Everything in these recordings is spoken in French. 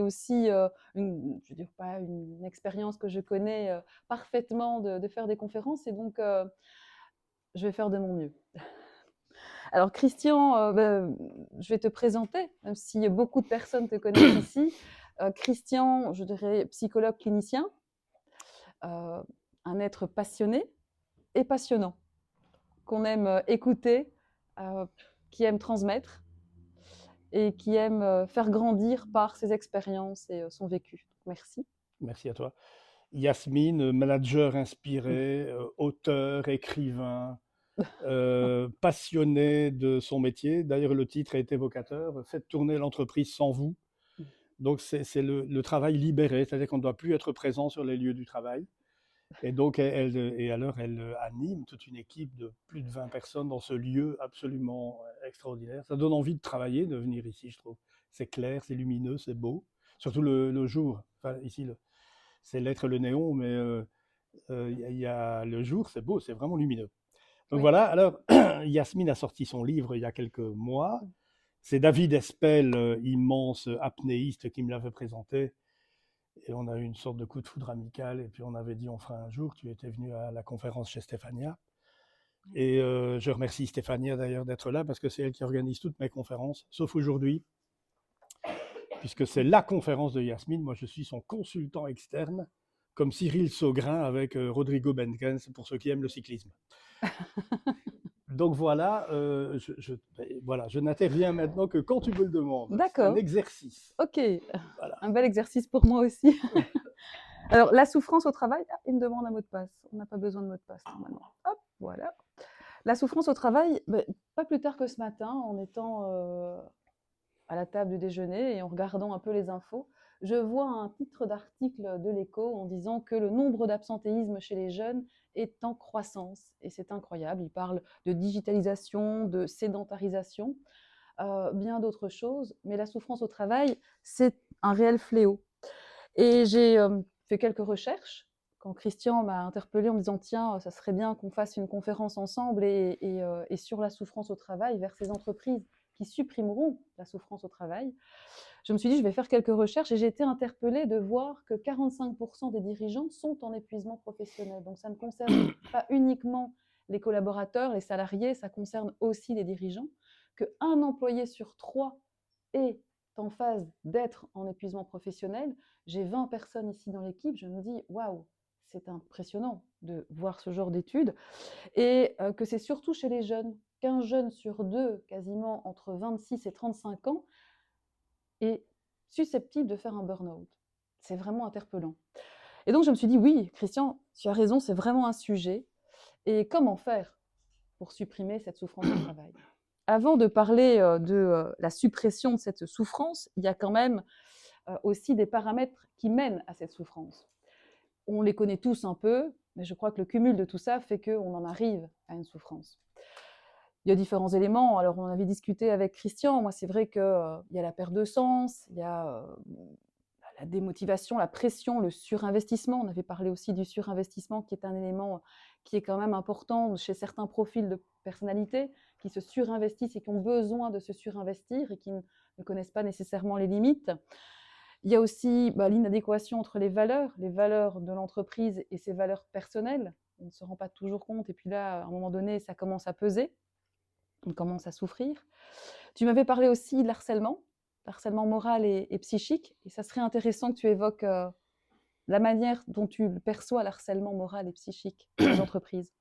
aussi, je veux dire, pas une expérience que je connais parfaitement de faire des conférences, et donc je vais faire de mon mieux. Alors Christian, je vais te présenter, même si beaucoup de personnes te connaissent ici. Christian, je dirais psychologue clinicien, euh, un être passionné et passionnant, qu'on aime écouter, euh, qui aime transmettre et qui aime faire grandir par ses expériences et son vécu. Merci. Merci à toi. Yasmine, manager inspiré, auteur, écrivain, passionné de son métier. D'ailleurs, le titre est évocateur. Faites tourner l'entreprise sans vous. Donc, c'est le travail libéré, c'est-à-dire qu'on ne doit plus être présent sur les lieux du travail. Et donc, elle anime toute une équipe de plus de 20 personnes dans ce lieu absolument extraordinaire. Ça donne envie de travailler, de venir ici, je trouve. C'est clair, c'est lumineux, c'est beau. Surtout le jour. Enfin, ici, c'est l'être le néon, mais y a le jour, c'est beau, c'est vraiment lumineux. Donc Oui. voilà, alors Yasmine a sorti son livre il y a quelques mois. C'est David Espel, immense apnéiste, qui me l'avait présenté. Et on a eu une sorte de coup de foudre amical. Et puis on avait dit on fera un jour. Tu étais venu à la conférence chez Stéphania. Et je remercie Stéphania d'ailleurs d'être là parce que c'est elle qui organise toutes mes conférences, sauf aujourd'hui, puisque c'est la conférence de Yasmine. Moi, je suis son consultant externe, comme Cyril Saugrain avec Rodrigo Benkens, pour ceux qui aiment le cyclisme. Donc voilà, voilà, je n'interviens maintenant que quand tu me le demandes. C'est un D'accord. exercice. Ok. Voilà. Un bel exercice pour moi aussi. Alors, la souffrance au travail, il me demande un mot de passe. On n'a pas besoin de mot de passe normalement. Hop, voilà. La souffrance au travail, pas plus tard que ce matin, en étant à la table du déjeuner et en regardant un peu les infos, je vois un titre d'article de l'Écho en disant que le nombre d'absentéisme chez les jeunes est en croissance. Et c'est incroyable. Il parle de digitalisation, de sédentarisation, bien d'autres choses. Mais la souffrance au travail, c'est un réel fléau. Et j'ai fait quelques recherches quand Christian m'a interpellée en me disant tiens, ça serait bien qu'on fasse une conférence ensemble et sur la souffrance au travail vers ces entreprises qui supprimeront la souffrance au travail. Je me suis dit je vais faire quelques recherches et j'ai été interpellée de voir que 45% des dirigeants sont en épuisement professionnel. Donc ça ne concerne pas uniquement les collaborateurs, les salariés, ça concerne aussi les dirigeants. Qu'un employé sur trois est en phase d'être en épuisement professionnel. J'ai 20 personnes ici dans l'équipe, je me dis waouh, c'est impressionnant de voir ce genre d'études, et que c'est surtout chez les jeunes, qu'un jeune sur deux, quasiment entre 26 et 35 ans, est susceptible de faire un burn-out. C'est vraiment interpellant. Et donc je me suis dit oui, Christian, tu as raison, c'est vraiment un sujet. Et comment faire pour supprimer cette souffrance au travail? Avant de parler de la suppression de cette souffrance, il y a quand même aussi des paramètres qui mènent à cette souffrance. On les connaît tous un peu, mais je crois que le cumul de tout ça fait qu'on en arrive à une souffrance. Il y a différents éléments. Alors, on avait discuté avec Christian. Moi, c'est vrai qu'il y a la perte de sens, il y a la démotivation, la pression, le surinvestissement. On avait parlé aussi du surinvestissement, qui est un élément qui est quand même important chez certains profils de personnalité, qui se surinvestissent et qui ont besoin de se surinvestir et qui ne connaissent pas nécessairement les limites. Il y a aussi l'inadéquation entre les valeurs de l'entreprise et ses valeurs personnelles. On ne se rend pas toujours compte. Et puis là, à un moment donné, ça commence à peser. On commence à souffrir. Tu m'avais parlé aussi de l'harcèlement moral et psychique. Et ça serait intéressant que tu évoques la manière dont tu perçois l'harcèlement moral et psychique dans les entreprises.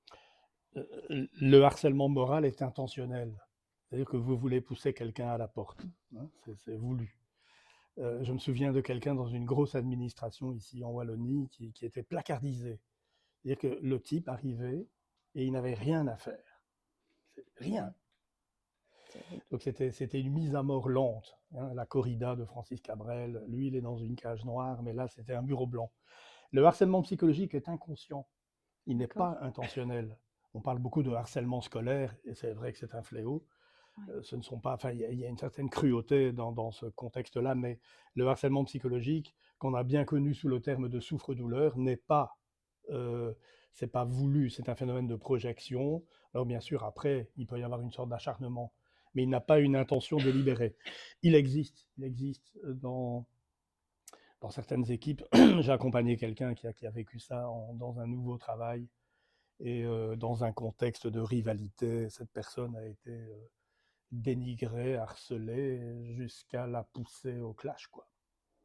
Le harcèlement moral est intentionnel. C'est-à-dire que vous voulez pousser quelqu'un à la porte. Hein, c'est voulu. Je me souviens de quelqu'un dans une grosse administration ici en Wallonie qui était placardisé. C'est-à-dire que le type arrivait et il n'avait rien à faire. Rien. C'est horrible. Donc c'était une mise à mort lente. Hein, la corrida de Francis Cabrel, lui il est dans une cage noire, mais là c'était un bureau blanc. Le harcèlement psychologique est inconscient. Il n'est D'accord. pas intentionnel. On parle beaucoup de harcèlement scolaire, et c'est vrai que c'est un fléau. Ouais. Ce ne sont pas, enfin, il y a une certaine cruauté dans ce contexte-là, mais le harcèlement psychologique, qu'on a bien connu sous le terme de souffre-douleur, n'est pas, c'est pas voulu, c'est un phénomène de projection. Alors bien sûr, après, il peut y avoir une sorte d'acharnement, mais il n'a pas une intention délibérée. Il existe dans Dans certaines équipes, j'ai accompagné quelqu'un qui a vécu ça dans un nouveau travail et dans un contexte de rivalité. Cette personne a été dénigrée, harcelée, jusqu'à la pousser au clash, quoi.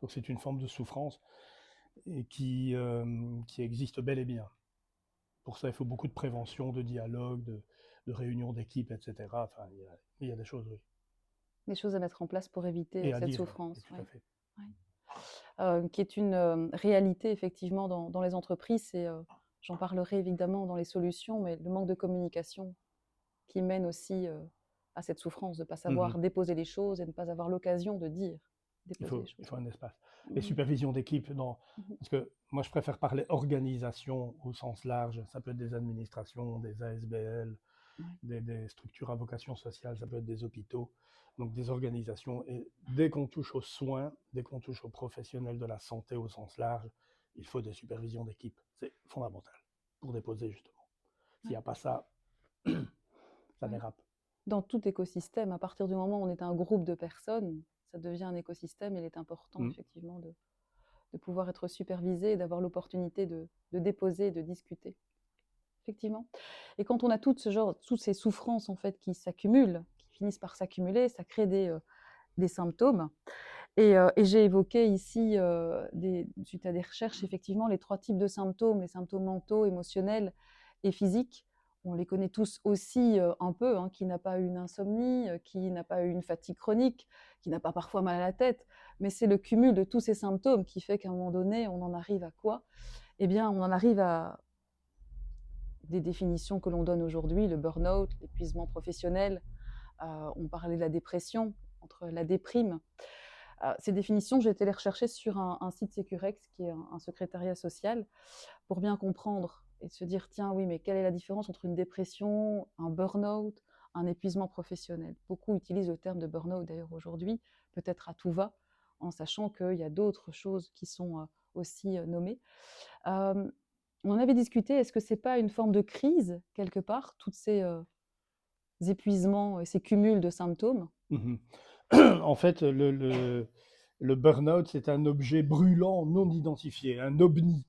Donc c'est une forme de souffrance et qui existe bel et bien. Pour ça, il faut beaucoup de prévention, de dialogue, de réunion d'équipe, etc. Enfin, il y a des choses, oui. Des choses à mettre en place pour éviter Et à cette dire, et souffrance. tout Oui. à fait. Oui. Qui est une réalité effectivement dans les entreprises. C'est, j'en parlerai évidemment dans les solutions, mais le manque de communication qui mène aussi à cette souffrance de ne pas Mhm. savoir déposer les choses et de ne pas avoir l'occasion de dire, déposer les Il choses. faut un espace. Les Mhm. supervisions d'équipe, Mhm. parce que moi je préfère parler organisation au sens large. Ça peut être des administrations, des ASBL, Ouais. des structures à vocation sociale, ça peut être des hôpitaux, donc des organisations. Et dès qu'on touche aux soins, dès qu'on touche aux professionnels de la santé au sens large, il faut des supervisions d'équipe. C'est fondamental pour déposer justement. S'il n'y Ouais. a pas ça, ça Ouais. dérape. Dans tout écosystème, à partir du moment où on est un groupe de personnes, ça devient un écosystème. Il est important Mm. effectivement de pouvoir être supervisé et d'avoir l'opportunité de déposer, de discuter. Effectivement. Et quand on a toutes ces souffrances en fait qui s'accumulent, qui finissent par s'accumuler, ça crée des symptômes. Et j'ai évoqué ici, suite à des recherches, effectivement, les 3 types de symptômes, les symptômes mentaux, émotionnels et physiques. On les connaît tous aussi un peu, hein, qui n'a pas eu une insomnie, qui n'a pas eu une fatigue chronique, qui n'a pas parfois mal à la tête. Mais c'est le cumul de tous ces symptômes qui fait qu'à un moment donné, on en arrive à quoi? Eh bien, on en arrive à des définitions que l'on donne aujourd'hui, le burn-out, l'épuisement professionnel. On parlait de la dépression, entre la déprime. Ces définitions, j'ai été les rechercher sur un site Sécurex, qui est un secrétariat social, pour bien comprendre et se dire, tiens, oui, mais quelle est la différence entre une dépression, un burn-out, un épuisement professionnel? Beaucoup utilisent le terme de burn-out d'ailleurs aujourd'hui, peut-être à tout va, en sachant qu'il y a d'autres choses qui sont aussi nommées. Euh, on en avait discuté, est-ce que c'est pas une forme de crise, quelque part, tous ces épuisements et ces cumuls de symptômes? Mhm. En fait, le burn-out, c'est un objet brûlant non identifié, un ovni.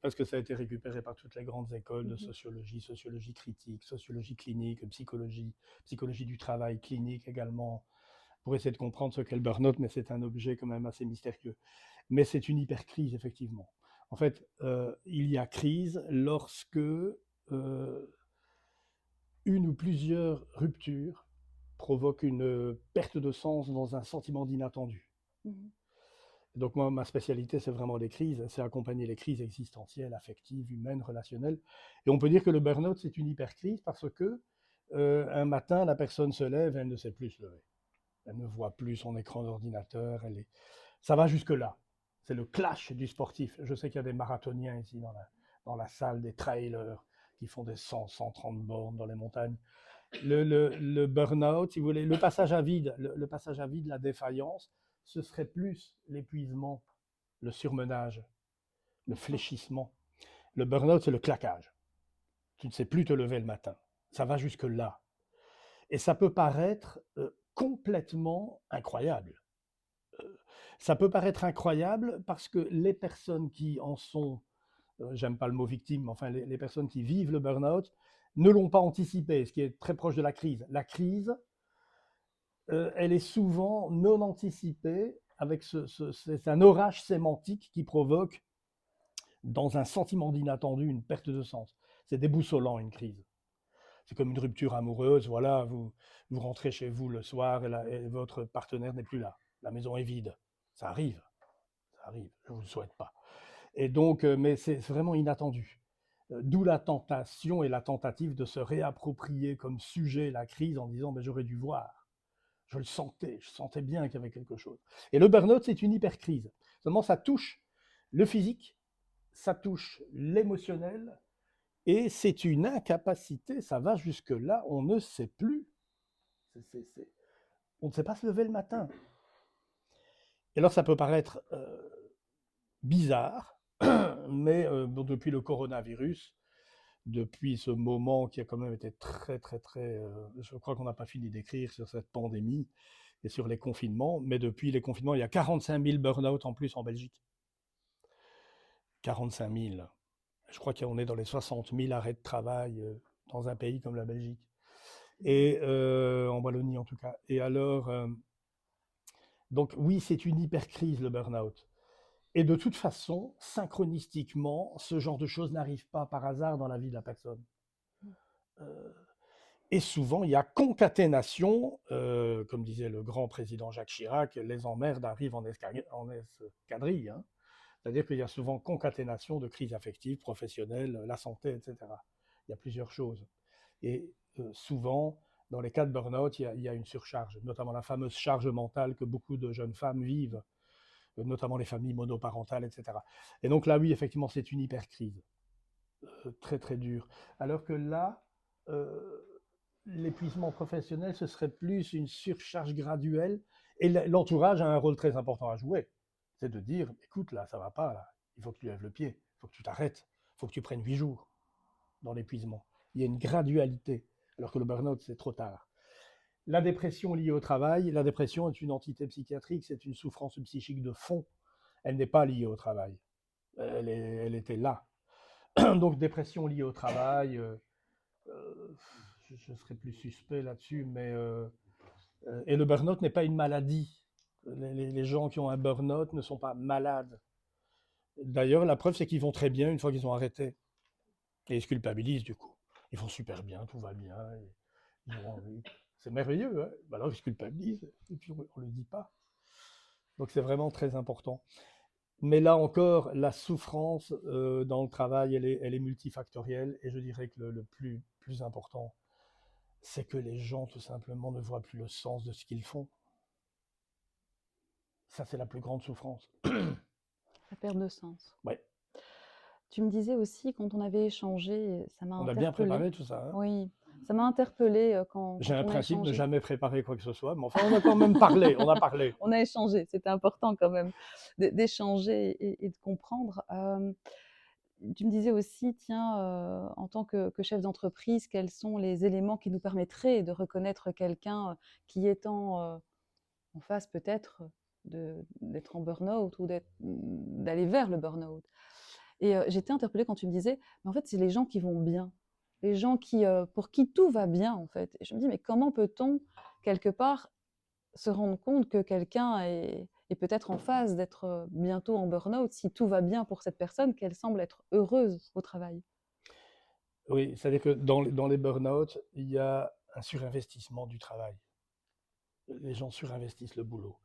Parce que ça a été récupéré par toutes les grandes écoles de Mhm. sociologie, sociologie critique, sociologie clinique, psychologie, psychologie du travail clinique également, pour essayer de comprendre ce qu'est le burn-out, mais c'est un objet quand même assez mystérieux. Mais c'est une hypercrise, effectivement. En fait, il y a crise lorsque une ou plusieurs ruptures provoquent une perte de sens dans un sentiment d'inattendu. Mhm. Donc moi, ma spécialité, c'est vraiment les crises, c'est accompagner les crises existentielles, affectives, humaines, relationnelles. Et on peut dire que le burn-out, c'est une hypercrise parce que un matin, la personne se lève, elle ne sait plus se lever. Elle ne voit plus son écran d'ordinateur. Ça va jusque-là. C'est le clash du sportif. Je sais qu'il y a des marathoniens ici dans la salle, des trailers qui font des 100, 130 bornes dans les montagnes. Le burn-out, si vous voulez, le passage à vide, le passage à vide, la défaillance, ce serait plus l'épuisement, le surmenage, le D'accord. fléchissement. Le burn-out, c'est le claquage. Tu ne sais plus te lever le matin. Ça va jusque-là. Et ça peut paraître complètement incroyable. Ça peut paraître incroyable parce que les personnes qui en sont, j'aime pas le mot victime, mais enfin les personnes qui vivent le burn-out ne l'ont pas anticipé, ce qui est très proche de la crise. La crise, elle est souvent non anticipée, avec c'est un orage sémantique qui provoque, dans un sentiment d'inattendu, une perte de sens. C'est déboussolant, une crise. C'est comme une rupture amoureuse, voilà, vous rentrez chez vous le soir et votre partenaire n'est plus là. La maison est vide. Ça arrive, je ne vous le souhaite pas. Et donc, mais c'est vraiment inattendu. D'où la tentation et la tentative de se réapproprier comme sujet la crise en disant ben, j'aurais dû voir. Je sentais bien qu'il y avait quelque chose. Et le burn-out, c'est une hypercrise. Seulement, ça touche le physique, ça touche l'émotionnel, et c'est une incapacité, ça va jusque-là, on ne sait plus. On ne sait pas se lever le matin. Et alors, ça peut paraître bizarre, mais bon, depuis le coronavirus, depuis ce moment qui a quand même été très, très, très... je crois qu'on n'a pas fini d'écrire sur cette pandémie, et sur les confinements. Mais depuis les confinements, il y a 45 000 burn-out en plus en Belgique. 45 000. Je crois qu'on est dans les 60 000 arrêts de travail dans un pays comme la Belgique. Et en Wallonie en tout cas. Et alors, donc oui, c'est une hypercrise le burn-out. Et de toute façon, synchronistiquement, ce genre de choses n'arrive pas par hasard dans la vie de la personne. Euh, et souvent, il y a concaténation, comme disait le grand président Jacques Chirac, les emmerdes arrivent en escadrille. Hein. C'est-à-dire qu'il y a souvent concaténation de crises affectives, professionnelles, la santé, etc. Il y a plusieurs choses. Et souvent, dans les cas de burn-out, il y a une surcharge, notamment la fameuse charge mentale que beaucoup de jeunes femmes vivent, notamment les familles monoparentales, etc. Et donc là, oui, effectivement, c'est une hypercrise, très très dure. Alors que là, l'épuisement professionnel, ce serait plus une surcharge graduelle, et l'entourage a un rôle très important à jouer. C'est de dire, écoute, là, ça va pas, là. Il faut que tu lèves le pied, il faut que tu t'arrêtes, il faut que tu prennes 8 jours dans l'épuisement. Il y a une gradualité, alors que le burn-out, c'est trop tard. La dépression liée au travail, la dépression est une entité psychiatrique, c'est une souffrance psychique de fond. Elle n'est pas liée au travail. Elle était là. Donc, dépression liée au travail, je serais plus suspect là-dessus, mais... et le burn-out n'est pas une maladie. Les gens qui ont un burn-out ne sont pas malades. D'ailleurs, la preuve, c'est qu'ils vont très bien une fois qu'ils ont arrêté. Et ils se culpabilisent, du coup. Ils vont super bien, tout va bien. C'est merveilleux, hein. Bah alors ils se culpabilisent, et puis on ne le dit pas. Donc c'est vraiment très important. Mais là encore, la souffrance dans le travail, elle est multifactorielle, et je dirais que le plus important, c'est que les gens, tout simplement, ne voient plus le sens de ce qu'ils font. Ça, c'est la plus grande souffrance. La perte de sens. Ouais. Tu me disais aussi, quand on avait échangé, ça m'a On a bien interpellée. préparé tout ça. Hein. Oui, ça m'a interpellée quand J'ai un on a principe, ne échangé. jamais préparer quoi que ce soit, mais enfin, on a quand même parlé, on a parlé. On a échangé, c'était important quand même d'échanger et de comprendre. Tu me disais aussi, tiens, en tant que chef d'entreprise, quels sont les éléments qui nous permettraient de reconnaître quelqu'un qui est en face peut-être d'être en burn-out ou d'aller vers le burn-out. Et j'étais interpellée quand tu me disais, mais en fait, c'est les gens qui vont bien, les gens pour qui tout va bien, en fait. Et je me dis, mais comment peut-on, quelque part, se rendre compte que quelqu'un est peut-être en phase d'être bientôt en burn-out si tout va bien pour cette personne, qu'elle semble être heureuse au travail? Oui, c'est-à-dire que dans les burn-out, il y a un surinvestissement du travail. Les gens surinvestissent le boulot.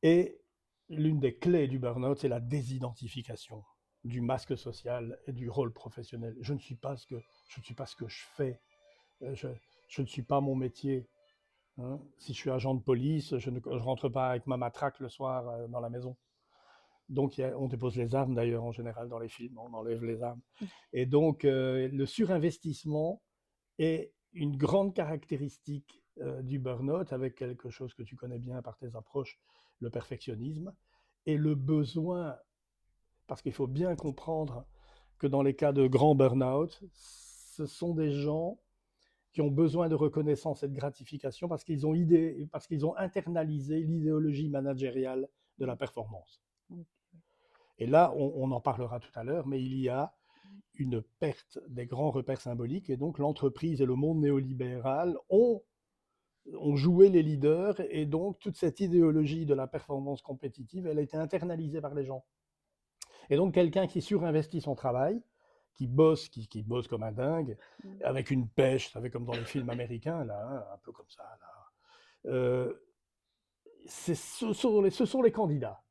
Et l'une des clés du burn-out, c'est la désidentification du masque social et du rôle professionnel. Je ne suis pas ce que je fais. Je ne suis pas mon métier. Hein. Si je suis agent de police, je ne rentre pas avec ma matraque le soir dans la maison. Donc, on dépose les armes d'ailleurs en général dans les films, on enlève les armes. Et donc, le surinvestissement est une grande caractéristique du burn-out, avec quelque chose que tu connais bien par tes approches, le perfectionnisme, et le besoin, parce qu'il faut bien comprendre que dans les cas de grand burn-out, ce sont des gens qui ont besoin de reconnaissance et de gratification parce qu'ils ont internalisé l'idéologie managériale de la performance. Et là, on en parlera tout à l'heure, mais il y a une perte des grands repères symboliques, et donc l'entreprise et le monde néolibéral ont joué les leaders, et donc toute cette idéologie de la performance compétitive, elle a été internalisée par les gens. Et donc quelqu'un qui surinvestit son travail, qui bosse comme un dingue, avec une pêche, vous savez, comme dans les films américains, là, hein, un peu comme ça, là. Ce sont les candidats.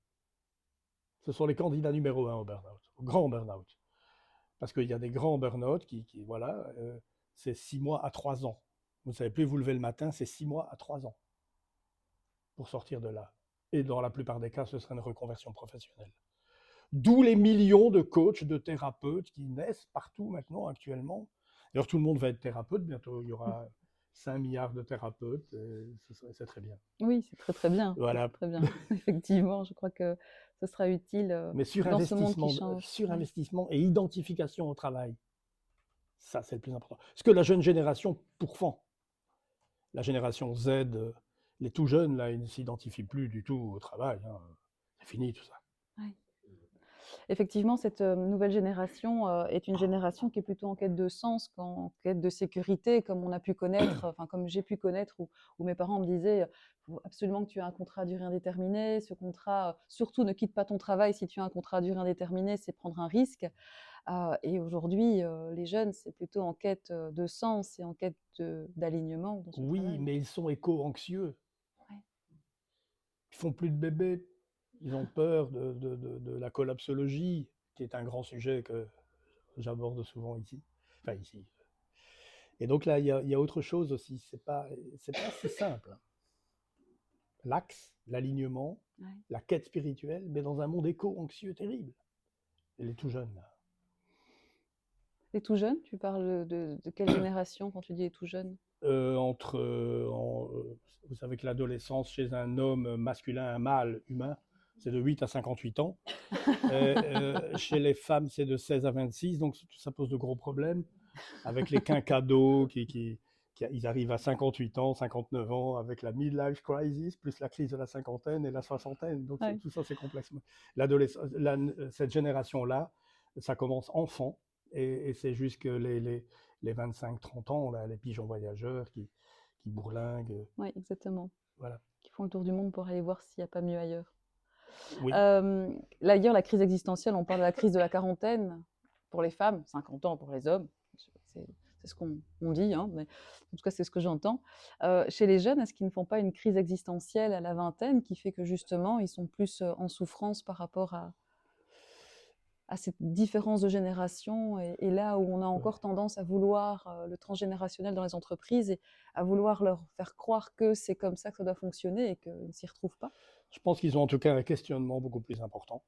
Ce sont les candidats numéro 1 au burn-out, au grand burn-out. Parce qu'il y a des grands burn-out voilà, c'est 6 mois à 3 ans. Vous ne savez plus vous lever le matin, c'est 6 mois à 3 ans pour sortir de là. Et dans la plupart des cas, ce serait une reconversion professionnelle. D'où les millions de coachs, de thérapeutes qui naissent partout maintenant, actuellement. D'ailleurs, tout le monde va être thérapeute bientôt. Il y aura 5 milliards de thérapeutes. C'est très bien. Oui, c'est très très bien. Voilà. Très bien. Effectivement, je crois que ce sera utile Mais dans ce monde qui change. surinvestissement et identification au travail, ça c'est le plus important. Ce que la jeune génération pourfend. La génération Z, Les tout jeunes, là, ils ne s'identifient plus du tout au travail, hein. C'est fini tout ça. Ouais. Effectivement, cette nouvelle génération est une génération qui est plutôt en quête de sens qu'en quête de sécurité, comme on a pu connaître, enfin comme j'ai pu connaître, où mes parents me disaient, faut absolument que tu aies un contrat à durée indéterminée. Ce contrat, surtout ne quitte pas ton travail si tu as un contrat à durée indéterminée, c'est prendre un risque. Et aujourd'hui, les jeunes, c'est plutôt en quête de sens et en quête d'alignement dans son Oui, travail. mais ils sont éco-anxieux. Ouais. Ils font plus de bébés. Ils ont peur de la collapsologie, qui est un grand sujet que j'aborde souvent ici. Enfin, ici. Et donc là, il y a autre chose aussi. C'est pas si simple, hein. L'axe, l'alignement, Ouais. la quête spirituelle, mais dans un monde éco-anxieux terrible. Et les tout jeunes, là. Les tout jeunes, tu parles de quelle génération quand tu dis les tout jeunes? Vous savez que l'adolescence chez un homme masculin, un mâle humain, c'est de 8 à 58 ans. Chez les femmes, c'est de 16 à 26, donc ça pose de gros problèmes avec les quinquados ils arrivent à 58 ans, 59 ans, avec la midlife crisis, plus la crise de la cinquantaine et la soixantaine. Donc Ouais. tout ça, c'est complexe. Cette génération-là, ça commence enfant, et c'est jusque les 25-30 ans, là, les pigeons voyageurs qui bourlinguent. Ouais, exactement. Voilà. Qui font le tour du monde pour aller voir s'il n'y a pas mieux ailleurs. Oui. D'ailleurs, la crise existentielle, on parle de la crise de la quarantaine pour les femmes, 50 ans pour les hommes. C'est ce qu'on dit, hein, mais en tout cas, c'est ce que j'entends. Chez les jeunes, est-ce qu'ils ne font pas une crise existentielle à la vingtaine qui fait que justement, ils sont plus en souffrance par rapport à cette différence de génération et là où on a Ouais. encore tendance à vouloir le transgénérationnel dans les entreprises et à vouloir leur faire croire que c'est comme ça que ça doit fonctionner et qu'ils ne s'y retrouvent pas? Je pense qu'ils ont en tout cas un questionnement beaucoup plus important.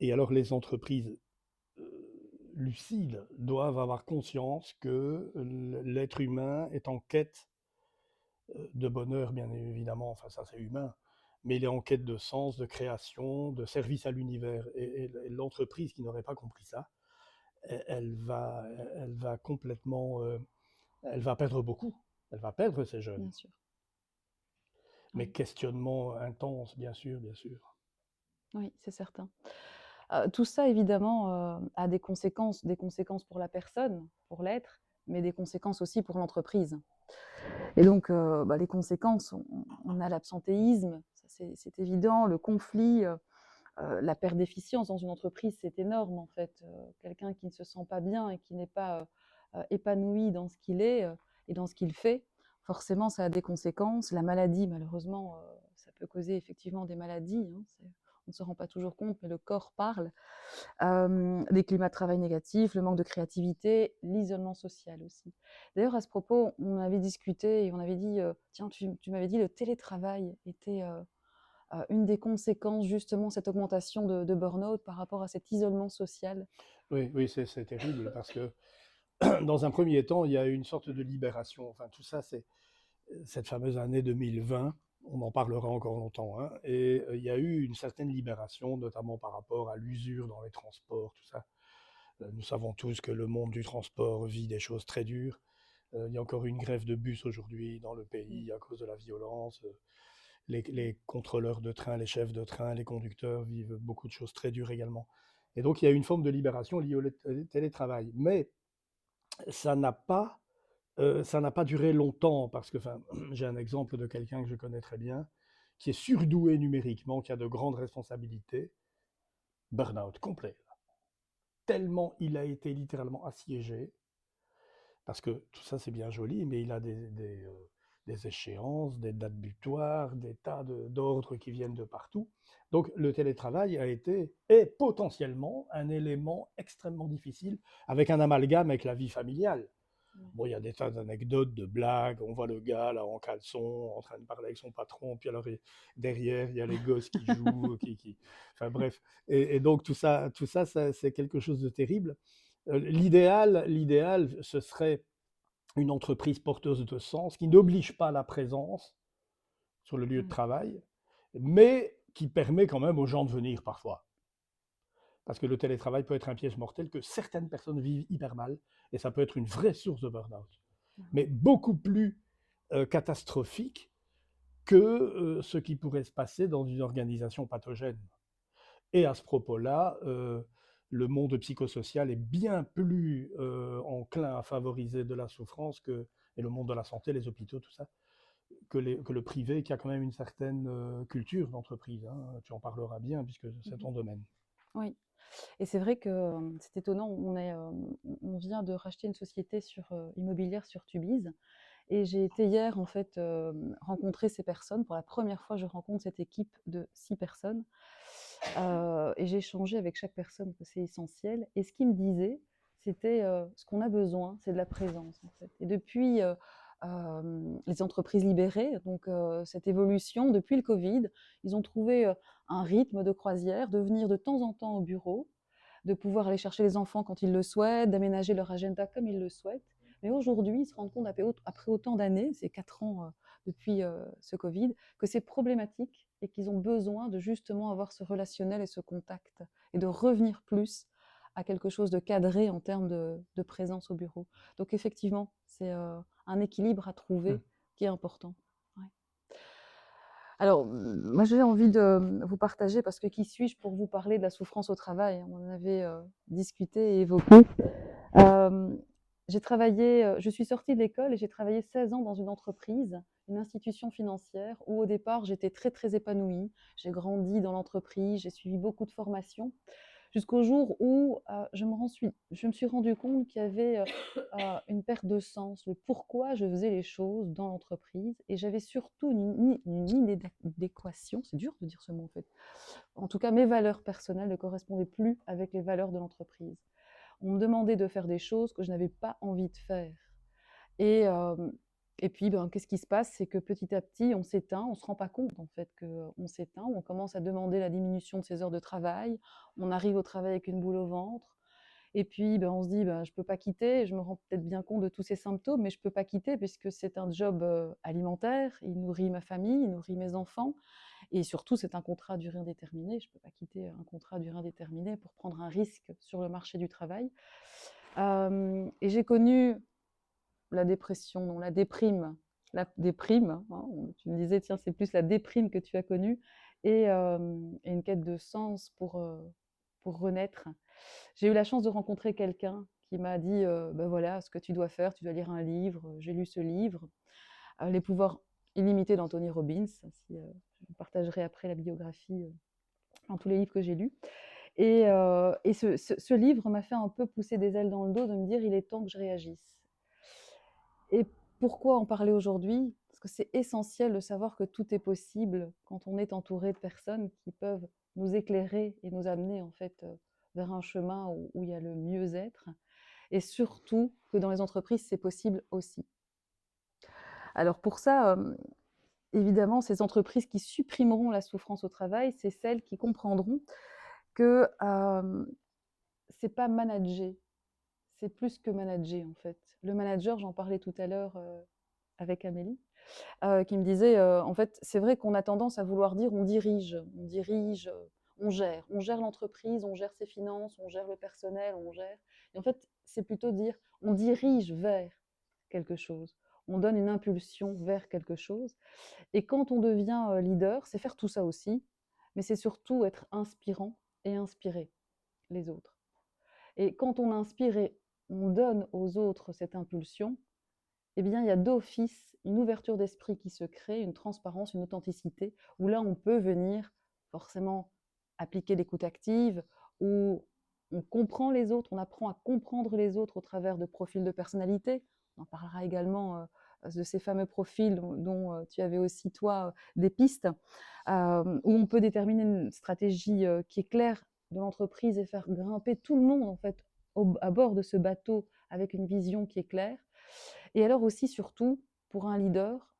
Et alors les entreprises lucides doivent avoir conscience que l'être humain est en quête de bonheur, bien évidemment, enfin ça c'est humain, mais il est en quête de sens, de création, de service à l'univers. Et l'entreprise qui n'aurait pas compris ça, elle va complètement, elle va perdre beaucoup, elle va perdre ses jeunes. Bien sûr. Mais Oui, questionnement intense, bien sûr, bien sûr. oui, c'est certain. Tout ça, évidemment, a des conséquences pour la personne, pour l'être, mais des conséquences aussi pour l'entreprise. Et donc, les conséquences, on a l'absentéisme, ça c'est évident, le conflit, la perte d'efficience dans une entreprise, c'est énorme en fait. Quelqu'un qui ne se sent pas bien et qui n'est pas épanoui dans ce qu'il est et dans ce qu'il fait, forcément, ça a des conséquences. La maladie, malheureusement, ça peut causer effectivement des maladies, hein, on ne se rend pas toujours compte, mais le corps parle. Les climats de travail négatifs, le manque de créativité, l'isolement social aussi. D'ailleurs, à ce propos, on avait discuté et on avait dit, tiens, tu m'avais dit le télétravail était une des conséquences, justement, cette augmentation de burn-out par rapport à cet isolement social. Oui, oui, c'est terrible parce que dans un premier temps, il y a une sorte de libération. Enfin, tout ça, c'est cette fameuse année 2020. On en parlera encore longtemps, hein, et il y a eu une certaine libération, notamment par rapport à l'usure dans les transports, tout ça. Nous savons tous que le monde du transport vit des choses très dures. Il y a encore une grève de bus aujourd'hui dans le Mm. pays à cause de la violence. Les contrôleurs de train, les chefs de train, les conducteurs vivent beaucoup de choses très dures également. Et donc il y a une forme de libération liée au télétravail. Mais ça n'a pas, ça n'a pas duré longtemps parce que, enfin, j'ai un exemple de quelqu'un que je connais très bien, qui est surdoué numériquement, qui a de grandes responsabilités, burn-out complet. Tellement il a été littéralement assiégé, parce que tout ça c'est bien joli, mais il a des échéances, des dates butoirs, des tas d'ordres qui viennent de partout. Donc le télétravail a été, est potentiellement un élément extrêmement difficile, avec un amalgame avec la vie familiale. Ouais. Bon, il y a des tas d'anecdotes, de blagues. On voit le gars là en caleçon, en train de parler avec son patron, puis alors derrière, il y a les gosses qui jouent, enfin bref. Et donc tout ça, c'est quelque chose de terrible. L'idéal, ce serait une entreprise porteuse de sens qui n'oblige pas la présence sur le lieu de Ouais. travail, mais qui permet quand même aux gens de venir parfois. Parce que le télétravail peut être un piège mortel que certaines personnes vivent hyper mal, et ça peut être une vraie source de burn-out. Ouais. Mais beaucoup plus catastrophique que ce qui pourrait se passer dans une organisation pathogène. Et à ce propos-là, le monde psychosocial est bien plus enclin à favoriser de la souffrance et le monde de la santé, les hôpitaux, tout ça, que le privé, qui a quand même une certaine culture d'entreprise, hein. Tu en parleras bien, puisque c'est ton domaine. Oui. Et c'est vrai que c'est étonnant, on vient de racheter une société immobilière sur Tubize. Et j'ai été hier, en fait, rencontrer ces personnes. Pour la première fois, je rencontre cette équipe de 6 personnes. Et j'ai échangé avec chaque personne, que c'est essentiel. Et ce qu'ils me disaient, c'était ce qu'on a besoin, c'est de la présence, en fait. Et depuis les entreprises libérées, donc cette évolution, depuis le Covid, ils ont trouvé un rythme de croisière, de venir de temps en temps au bureau, de pouvoir aller chercher les enfants quand ils le souhaitent, d'aménager leur agenda comme ils le souhaitent. Mais aujourd'hui, ils se rendent compte, après autant d'années, c'est 4 ans depuis ce Covid, que c'est problématique et qu'ils ont besoin de justement avoir ce relationnel et ce contact et de revenir plus à quelque chose de cadré en termes de présence au bureau. Donc effectivement, c'est un équilibre à Hmm. trouver qui est important. Ouais. Alors, moi, j'ai envie de vous partager, parce que qui suis-je pour vous parler de la souffrance au travail? On en avait discuté et évoqué. J'ai travaillé, je suis sortie de l'école et j'ai travaillé 16 ans dans une entreprise, une institution financière, où au départ j'étais très très épanouie. J'ai grandi dans l'entreprise, j'ai suivi beaucoup de formations, jusqu'au jour où je me suis rendu compte qu'il y avait une perte de sens, le pourquoi je faisais les choses dans l'entreprise, et j'avais surtout une inadéquation, c'est dur de dire ce mot en fait. En tout cas, mes valeurs personnelles ne correspondaient plus avec les valeurs de l'entreprise. On me demandait de faire des choses que je n'avais pas envie de faire. Et, euh, et puis, qu'est-ce qui se passe? C'est que petit à petit, on s'éteint, on ne se rend pas compte en fait qu'on s'éteint, on commence à demander la diminution de ses heures de travail, on arrive au travail avec une boule au ventre, et puis on se dit, je ne peux pas quitter, je me rends peut-être bien compte de tous ces symptômes, mais je ne peux pas quitter puisque c'est un job alimentaire, il nourrit ma famille, il nourrit mes enfants, et surtout c'est un contrat à durée indéterminée, je ne peux pas quitter un contrat à durée indéterminée pour prendre un risque sur le marché du travail. Et j'ai connu la dépression, non, la déprime. La déprime, hein, tu me disais, tiens, c'est plus la déprime que tu as connue, et une quête de sens pour renaître. J'ai eu la chance de rencontrer quelqu'un qui m'a dit, voilà, ce que tu dois faire, tu dois lire un livre. J'ai lu ce livre, Les pouvoirs illimités d'Anthony Robbins. Je vous partagerai après la biographie dans tous les livres que j'ai lus. Et ce livre m'a fait un peu pousser des ailes dans le dos, de me dire, il est temps que je réagisse. Et pourquoi en parler aujourd'hui? Parce que c'est essentiel de savoir que tout est possible quand on est entouré de personnes qui peuvent nous éclairer et nous amener en fait vers un chemin où il y a le mieux-être. Et surtout que dans les entreprises, c'est possible aussi. Alors pour ça, évidemment, ces entreprises qui supprimeront la souffrance au travail, c'est celles qui comprendront que c'est pas manager, c'est plus que manager en fait. Le manager, j'en parlais tout à l'heure avec Amélie, qui me disait, en fait, c'est vrai qu'on a tendance à vouloir dire on dirige, on gère l'entreprise, on gère ses finances, on gère le personnel, on gère. Et en fait, c'est plutôt dire on dirige vers quelque chose, on donne une impulsion vers quelque chose. Et quand on devient leader, c'est faire tout ça aussi, mais c'est surtout être inspirant et inspirer les autres. Et quand on inspire et on donne aux autres cette impulsion, eh bien, il y a d'office une ouverture d'esprit qui se crée, une transparence, une authenticité, où là, on peut venir forcément appliquer l'écoute active, où on comprend les autres, on apprend à comprendre les autres au travers de profils de personnalité. On en parlera également de ces fameux profils dont tu avais aussi, toi, des pistes, où on peut déterminer une stratégie qui est claire de l'entreprise et faire grimper tout le monde, en fait, à bord de ce bateau avec une vision qui est claire. Et alors aussi, surtout, pour un leader,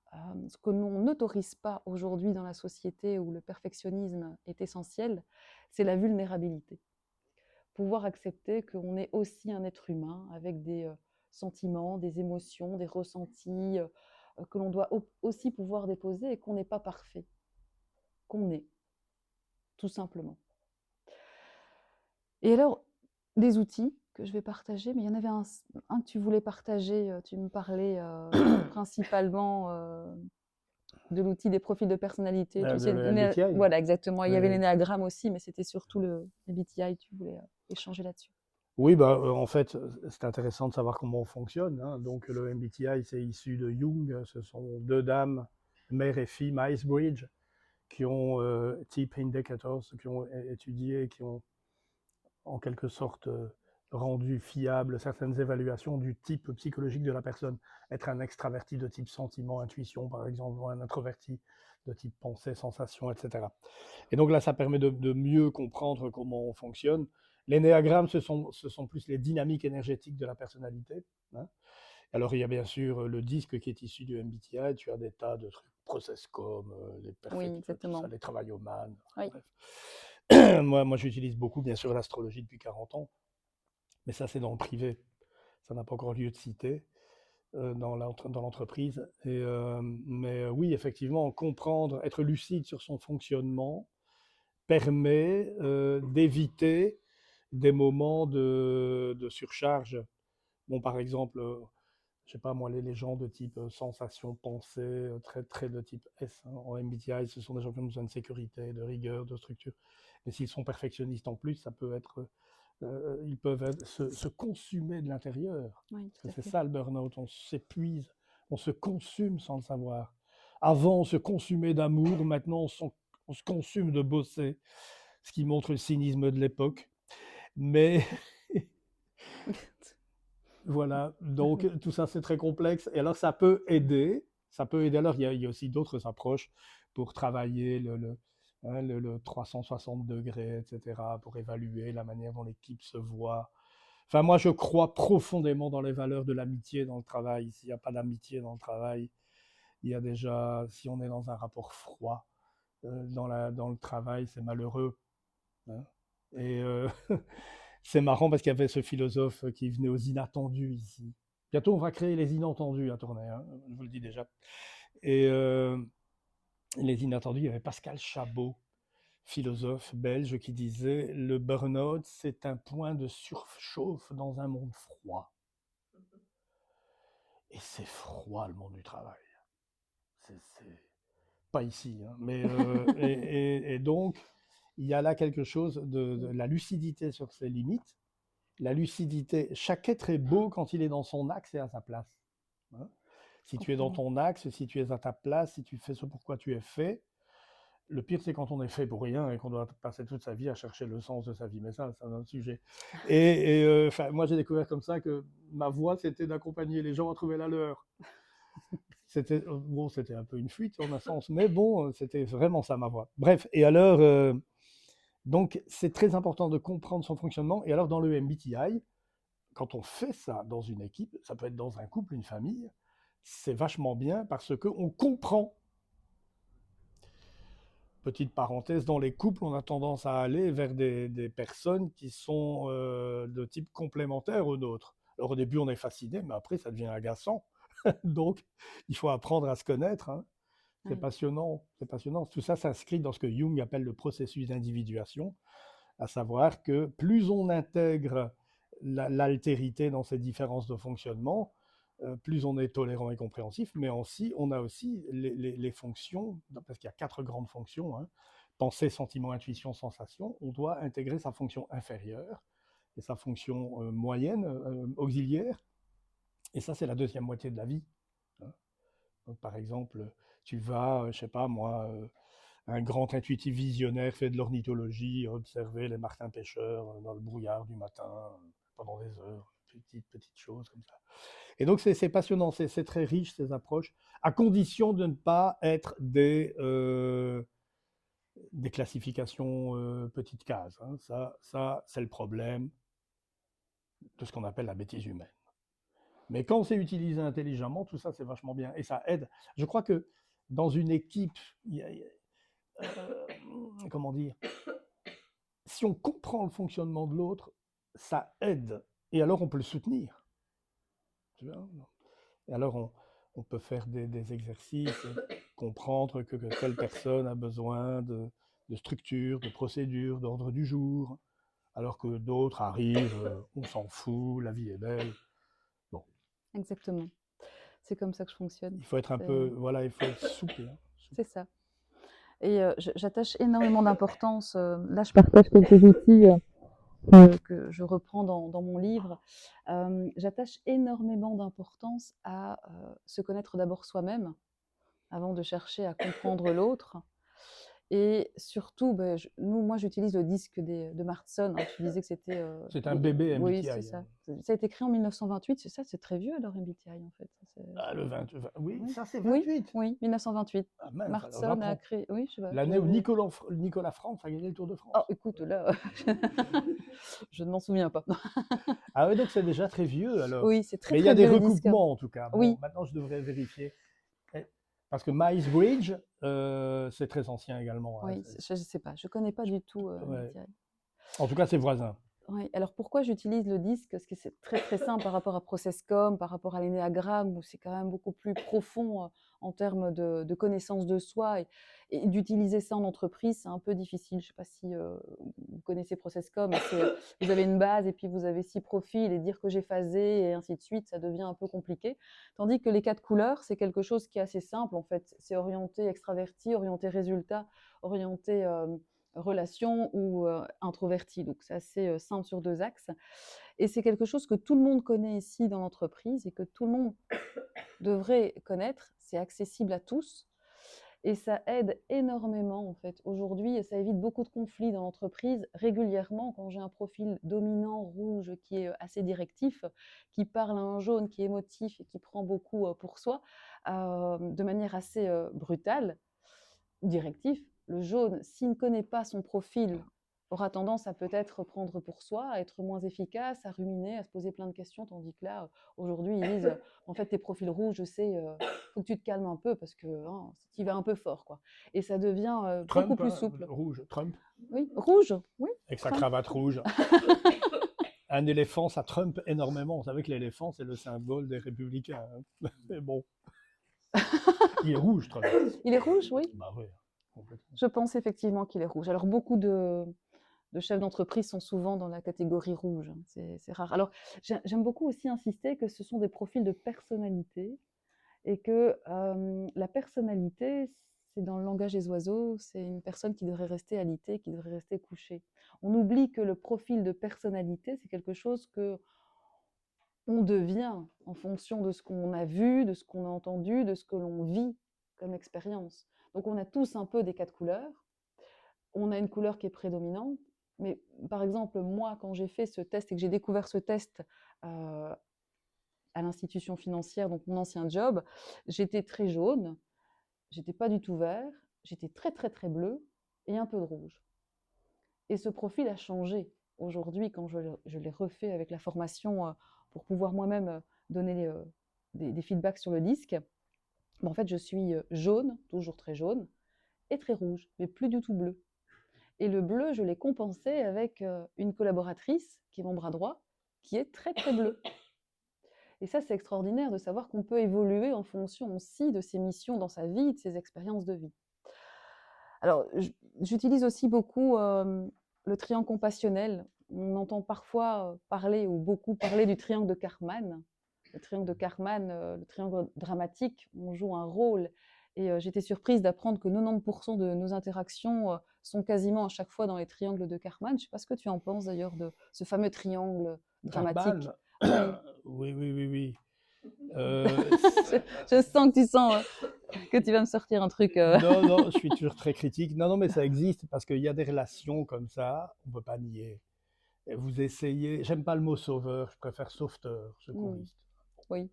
ce que l'on n'autorise pas aujourd'hui dans la société où le perfectionnisme est essentiel, c'est la vulnérabilité. Pouvoir accepter qu'on est aussi un être humain avec des sentiments, des émotions, des ressentis que l'on doit aussi pouvoir déposer, et qu'on n'est pas parfait, qu'on est, tout simplement. Et alors, des outils que je vais partager, mais il y en avait un que tu voulais partager, tu me parlais principalement de l'outil des profils de personnalité. Tu De sais, MBTI. voilà, exactement. Il y avait Ouais. l'énéagramme aussi, mais c'était surtout le MBTI. Tu voulais échanger là-dessus. Oui, bah, en fait, c'est intéressant de savoir comment on fonctionne, hein. Donc, le MBTI, c'est issu de Jung. Ce sont deux dames, mère et fille, Maesbridge, qui ont Type Indicators, qui ont étudié, qui ont en quelque sorte rendu fiable certaines évaluations du type psychologique de la personne. Être un extraverti de type sentiment, intuition, par exemple, ou un introverti de type pensée, sensation, etc. Et donc là, ça permet de mieux comprendre comment on fonctionne. Les néagrammes, ce sont plus les dynamiques énergétiques de la personnalité, hein. Alors, il y a bien sûr le disque qui est issu du MBTI, tu as des tas de trucs, Processcom, les Oui, perfect, tout ça, exactement. les travaillomanes, Oui. bref. Moi, j'utilise beaucoup, bien sûr, l'astrologie depuis 40 ans, mais ça, c'est dans le privé. Ça n'a pas encore lieu de citer dans l'entreprise. Mais oui, effectivement, comprendre, être lucide sur son fonctionnement permet d'éviter des moments de surcharge. Bon, par exemple, je sais pas moi, les gens de type sensation, pensée, très de type S, hein, en MBTI, ce sont des gens qui ont besoin de sécurité, de rigueur, de structure. Mais s'ils sont perfectionnistes en plus, ça peut être, ils peuvent se consumer de l'intérieur. Oui, Parce que tout à c'est fait. ça le burn-out, on s'épuise, on se consume sans le savoir. Avant, on se consumait d'amour, maintenant, on se consume de bosser, ce qui montre le cynisme de l'époque. Mais voilà, donc tout ça c'est très complexe. Et alors ça peut aider, ça peut aider. Alors il y a aussi d'autres approches pour travailler hein, le 360 degrés, etc., pour évaluer la manière dont l'équipe se voit. Enfin, moi je crois profondément dans les valeurs de l'amitié dans le travail. S'il n'y a pas d'amitié dans le travail, il y a déjà, si on est dans un rapport froid dans le travail, c'est malheureux, hein. Et c'est marrant parce qu'il y avait ce philosophe qui venait aux inattendus ici. Bientôt, on va créer les inattendus à Tournai, hein, je vous le dis déjà. Et les inattendus, il y avait Pascal Chabot, philosophe belge, qui disait: le burn-out, c'est un point de surchauffe dans un monde froid. Et c'est froid, le monde du travail. C'est pas ici, hein, mais et donc, il y a là quelque chose de la lucidité sur ses limites. La lucidité, chaque être est beau quand il est dans son axe et à sa place, hein. Si tu es dans Complètement. ton axe, si tu es à ta place, si tu fais ce pourquoi tu es fait, le pire c'est quand on est fait pour rien et qu'on doit passer toute sa vie à chercher le sens de sa vie, mais ça c'est un autre sujet. Moi j'ai découvert comme ça que ma voie c'était d'accompagner les gens à trouver la leur. C'était un peu une fuite en un sens, mais bon, c'était vraiment ça ma voie. Bref, et alors, donc c'est très important de comprendre son fonctionnement. Et alors dans le MBTI, quand on fait ça dans une équipe, ça peut être dans un couple, une famille, c'est vachement bien parce qu'on comprend. Petite parenthèse, dans les couples, on a tendance à aller vers des personnes qui sont de type complémentaire aux nôtres. Alors au début, on est fasciné, mais après, ça devient agaçant. Donc, il faut apprendre à se connaître, hein. C'est Oui. passionnant, c'est passionnant. Tout ça s'inscrit dans ce que Jung appelle le processus d'individuation, à savoir que plus on intègre l'altérité dans ces différences de fonctionnement, plus on est tolérant et compréhensif, mais aussi on a aussi les fonctions, parce qu'il y a 4 grandes fonctions, hein, pensée, sentiment, intuition, sensation. On doit intégrer sa fonction inférieure et sa fonction moyenne, auxiliaire, et ça c'est la deuxième moitié de la vie, hein. Donc, par exemple, tu vas, je sais pas moi, un grand intuitif visionnaire fait de l'ornithologie, observer les martins pêcheurs dans le brouillard du matin pendant des heures, petites choses comme ça. Et donc c'est passionnant, c'est très riche ces approches, à condition de ne pas être des classifications petites cases, hein. Ça c'est le problème de ce qu'on appelle la bêtise humaine. Mais quand c'est utilisé intelligemment, tout ça c'est vachement bien et ça aide. Je crois que dans une équipe, comment dire, si on comprend le fonctionnement de l'autre, ça aide. Et alors on peut le soutenir. Tu vois. Et alors on peut faire des exercices, comprendre que telle personne a besoin de structure, de procédure, d'ordre du jour, alors que d'autres arrivent, on s'en fout, la vie est belle. Bon. Exactement. C'est comme ça que je fonctionne. Il faut être un peu, voilà, il faut être souple, hein, souple. C'est ça. Et j'attache énormément d'importance. Là, je partage quelques outils que je reprends dans mon livre. J'attache énormément d'importance à se connaître d'abord soi-même avant de chercher à comprendre l'autre. Et surtout, moi, j'utilise le disque de Martson. Hein. Tu disais que c'était... C'est un bébé oui, MBTI. c'est ça. Ça a été créé en 1928. C'est ça, c'est très vieux alors, MBTI, en fait. Ah, le 20, oui, oui. ça c'est Oui, 28. oui, 1928. Ah mince, alors Martson a j'apprends. créé... Oui, je sais pas. L'année où Nicolas France a gagné le Tour de France. Oh, écoute, là, je ne m'en souviens pas. Ah oui, donc c'est déjà très vieux alors. Oui, c'est très Mais il y très a des vieux le disque. recoupements en tout cas. Bon, Oui. maintenant je devrais vérifier. Parce que Miles Bridge, c'est très ancien également. Hein, Oui, je ne sais pas, je ne connais pas du tout ouais. MBTI. En tout cas, c'est voisin. Oui, alors pourquoi j'utilise le disque? Parce que c'est très très simple par rapport à Processcom, par rapport à l'énéagramme, où c'est quand même beaucoup plus profond en termes de connaissance de soi. Et d'utiliser ça en entreprise, c'est un peu difficile. Je ne sais pas si vous connaissez Processcom, mais vous avez une base et puis vous avez 6 profils et dire que j'ai phasé et ainsi de suite, ça devient un peu compliqué. Tandis que les 4 couleurs, c'est quelque chose qui est assez simple en fait. C'est orienté extraverti, orienté résultat, orienté relation ou introverti. Donc, c'est assez simple sur 2 axes. Et c'est quelque chose que tout le monde connaît ici dans l'entreprise et que tout le monde devrait connaître. C'est accessible à tous et ça aide énormément en fait. Aujourd'hui, ça évite beaucoup de conflits dans l'entreprise. Régulièrement, quand j'ai un profil dominant rouge qui est assez directif, qui parle à un jaune qui est émotif et qui prend beaucoup pour soi, de manière assez brutale, directif, le jaune, s'il ne connaît pas son profil, aura tendance à peut-être prendre pour soi, à être moins efficace, à ruminer, à se poser plein de questions, tandis que là, aujourd'hui, ils disent en fait, tes profils rouges, je sais, faut que tu te calmes un peu parce que hein, tu vas un peu fort, quoi. Et ça devient beaucoup Trump, plus hein, souple. rouge, Trump, Oui, rouge, oui. avec sa Trump. cravate rouge. Un éléphant, ça trumpe énormément. Vous savez que l'éléphant, c'est le symbole des républicains. Hein. Mais bon. Il est rouge, Trump. Il est rouge, oui. Bah oui, complètement. Je pense effectivement qu'il est rouge. Alors, beaucoup de chefs d'entreprise sont souvent dans la catégorie rouge. Hein. C'est rare. Alors, j'aime beaucoup aussi insister que ce sont des profils de personnalité et que la personnalité, c'est dans le langage des oiseaux, c'est une personne qui devrait rester alitée, qui devrait rester couchée. On oublie que le profil de personnalité, c'est quelque chose que on devient en fonction de ce qu'on a vu, de ce qu'on a entendu, de ce que l'on vit comme expérience. Donc on a tous un peu des 4 couleurs. On a une couleur qui est prédominante. Mais par exemple, moi, quand j'ai fait ce test et que j'ai découvert ce test à l'institution financière, donc mon ancien job, j'étais très jaune, j'étais pas du tout vert, j'étais très très très bleu et un peu de rouge. Et ce profil a changé aujourd'hui quand je l'ai refait avec la formation pour pouvoir moi-même donner des feedbacks sur le disque. Mais en fait, je suis jaune, toujours très jaune, et très rouge, mais plus du tout bleu. Et le bleu, je l'ai compensé avec une collaboratrice qui est mon bras droit, qui est très très bleue. Et ça, c'est extraordinaire de savoir qu'on peut évoluer en fonction aussi de ses missions dans sa vie, de ses expériences de vie. Alors, j'utilise aussi beaucoup le triangle compassionnel. On entend parfois parler ou beaucoup parler du triangle de Karpman. Le triangle de Karpman, le triangle dramatique, on joue un rôle. Et j'étais surprise d'apprendre que 90% de nos interactions sont quasiment à chaque fois dans les triangles de Karpman. Je ne sais pas ce que tu en penses d'ailleurs de ce fameux triangle dramatique. Karpman, oui, oui, oui, oui. Je sens que tu vas me sortir un truc. Non, non, je suis toujours très critique. Non, non, mais ça existe parce qu'il y a des relations comme ça, on ne peut pas nier. Et vous essayez, j'aime pas le mot sauveur, je préfère sauveteur, secouriste. Oui.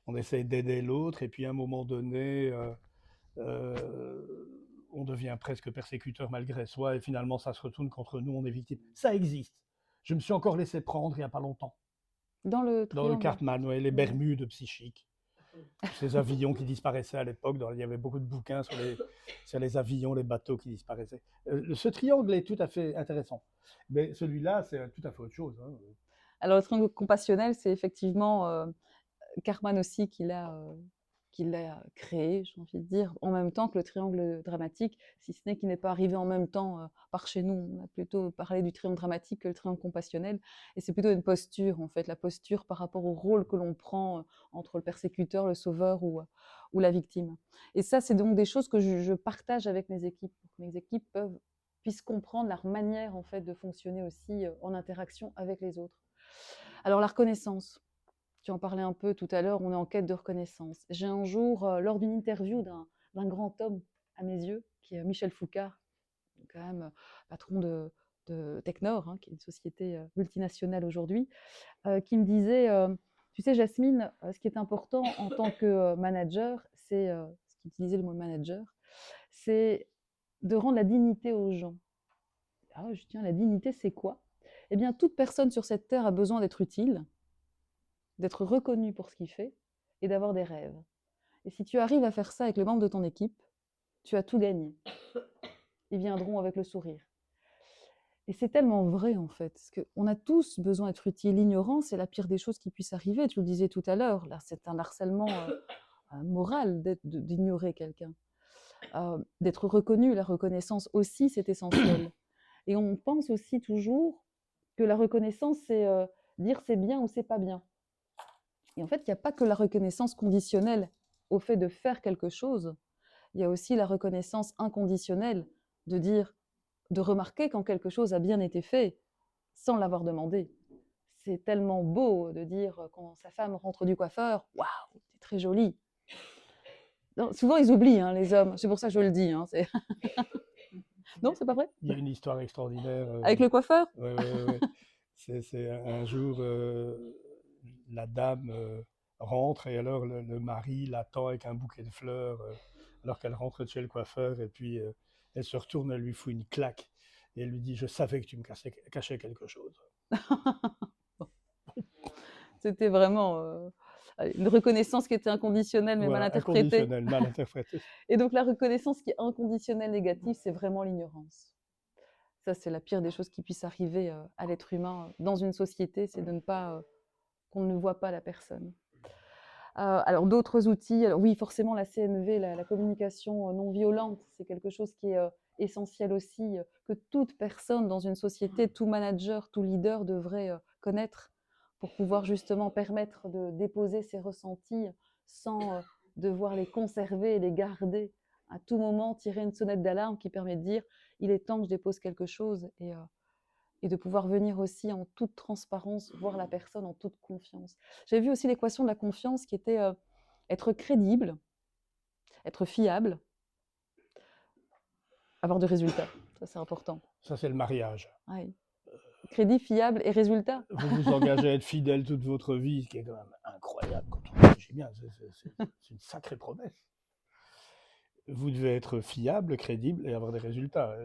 On essaye d'aider l'autre et puis à un moment donné, on devient presque persécuteur malgré soi et finalement ça se retourne contre nous, on est victime. Ça existe. Je me suis encore laissé prendre il n'y a pas longtemps. Dans le Dans le triangle. Cartman, ouais, les Bermudes psychiques. Ces avions qui disparaissaient à l'époque, il y avait beaucoup de bouquins sur les avions, les bateaux qui disparaissaient. Ce triangle est tout à fait intéressant. Mais celui-là, c'est tout à fait autre chose. Hein. Alors, le triangle compassionnel, c'est effectivement Karpman aussi qui l'a qu'il a créé, j'ai envie de dire, en même temps que le triangle dramatique, si ce n'est qu'il n'est pas arrivé en même temps par chez nous. On a plutôt parlé du triangle dramatique que le triangle compassionnel, et c'est plutôt une posture, en fait, la posture par rapport au rôle que l'on prend entre le persécuteur, le sauveur ou la victime. Et ça, c'est donc des choses que je partage avec mes équipes, pour que mes équipes puissent comprendre leur manière, en fait, de fonctionner aussi en interaction avec les autres. Alors, la reconnaissance. Tu en parlais un peu tout à l'heure, on est en quête de reconnaissance. J'ai un jour, lors d'une interview d'un grand homme, à mes yeux, qui est Michel Foucault, quand même patron de Technor, qui est une société multinationale aujourd'hui, qui me disait, tu sais Jasmine, ce qui est important en tant que manager, c'est, ce qui utilisait le mot manager, c'est de rendre la dignité aux gens. Ah, je dis, tiens, la dignité, c'est quoi? Eh bien, toute personne sur cette terre a besoin d'être utile, d'être reconnu pour ce qu'il fait et d'avoir des rêves. Et si tu arrives à faire ça avec les membres de ton équipe, tu as tout gagné. Ils viendront avec le sourire. Et c'est tellement vrai, en fait, parce qu'on a tous besoin d'être utiles. L'ignorance est la pire des choses qui puisse arriver. Tu le disais tout à l'heure, là, c'est un harcèlement moral d'ignorer quelqu'un. D'être reconnu, la reconnaissance aussi, c'est essentiel. Et on pense aussi toujours que la reconnaissance, c'est dire c'est bien ou c'est pas bien. Et en fait, il n'y a pas que la reconnaissance conditionnelle au fait de faire quelque chose, il y a aussi la reconnaissance inconditionnelle de dire, de remarquer quand quelque chose a bien été fait sans l'avoir demandé. C'est tellement beau de dire quand sa femme rentre du coiffeur, waouh, c'est très joli. Non, souvent ils oublient, les hommes. C'est pour ça que je le dis. Non, c'est pas vrai? Il y a une histoire extraordinaire. Avec le coiffeur? Ouais, ouais, ouais. C'est un jour, la dame rentre et alors le mari l'attend avec un bouquet de fleurs alors qu'elle rentre de chez le coiffeur et puis elle se retourne, elle lui fout une claque et elle lui dit: «Je savais que tu me cachais quelque chose.» C'était vraiment une reconnaissance qui était inconditionnelle mais mal Voilà, interprétée. inconditionnel, mal interprété. Et donc la reconnaissance qui est inconditionnelle négative, c'est vraiment l'ignorance. Ça, c'est la pire des choses qui puisse arriver à l'être humain dans une société, c'est de ne pas qu'on ne voit pas la personne. Alors d'autres outils, alors oui, forcément la CNV, la communication non violente, c'est quelque chose qui est essentiel aussi, que toute personne dans une société, tout manager, tout leader devrait connaître pour pouvoir justement permettre de déposer ses ressentis sans devoir les conserver et les garder. À tout moment, tirer une sonnette d'alarme qui permet de dire il est temps que je dépose quelque chose et de pouvoir venir aussi en toute transparence voir la personne en toute confiance. J'ai vu aussi l'équation de la confiance qui était être crédible, être fiable, avoir du résultat. Ça, c'est important. Ça, c'est le mariage. Oui. Crédit, fiable et résultat. Vous vous engagez à être fidèle toute votre vie, ce qui est quand même incroyable quand on réfléchit bien. C'est une sacrée promesse. Vous devez être fiable, crédible et avoir des résultats.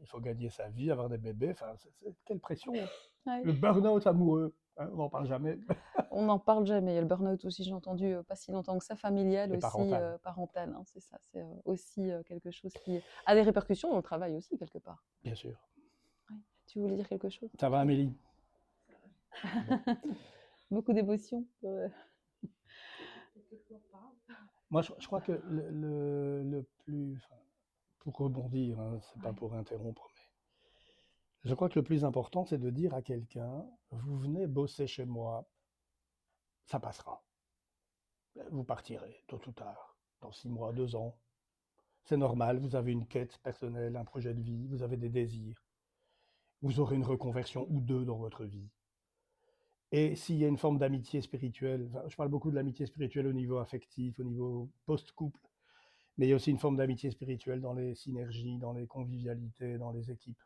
Il faut gagner sa vie, avoir des bébés. Enfin, quelle pression. Ouais. Le burn-out amoureux, on n'en parle jamais. On n'en parle jamais. Il y a le burn-out aussi, j'ai entendu, pas si longtemps que ça, familial Et aussi, parental. parental. C'est ça, c'est aussi quelque chose qui a des répercussions dans le travail aussi, quelque part. Bien sûr. Ouais. Tu voulais dire quelque chose? Ça va, Amélie? Beaucoup d'émotions. Moi, je crois que le plus, enfin, pour rebondir, c'est pas pour interrompre, mais je crois que le plus important, c'est de dire à quelqu'un, vous venez bosser chez moi, ça passera. Vous partirez, tôt ou tard, dans 6 mois, 2 ans. C'est normal, vous avez une quête personnelle, un projet de vie, vous avez des désirs. Vous aurez une reconversion ou deux dans votre vie. Et s'il y a une forme d'amitié spirituelle, enfin, je parle beaucoup de l'amitié spirituelle au niveau affectif, au niveau post-couple, mais il y a aussi une forme d'amitié spirituelle dans les synergies, dans les convivialités, dans les équipes.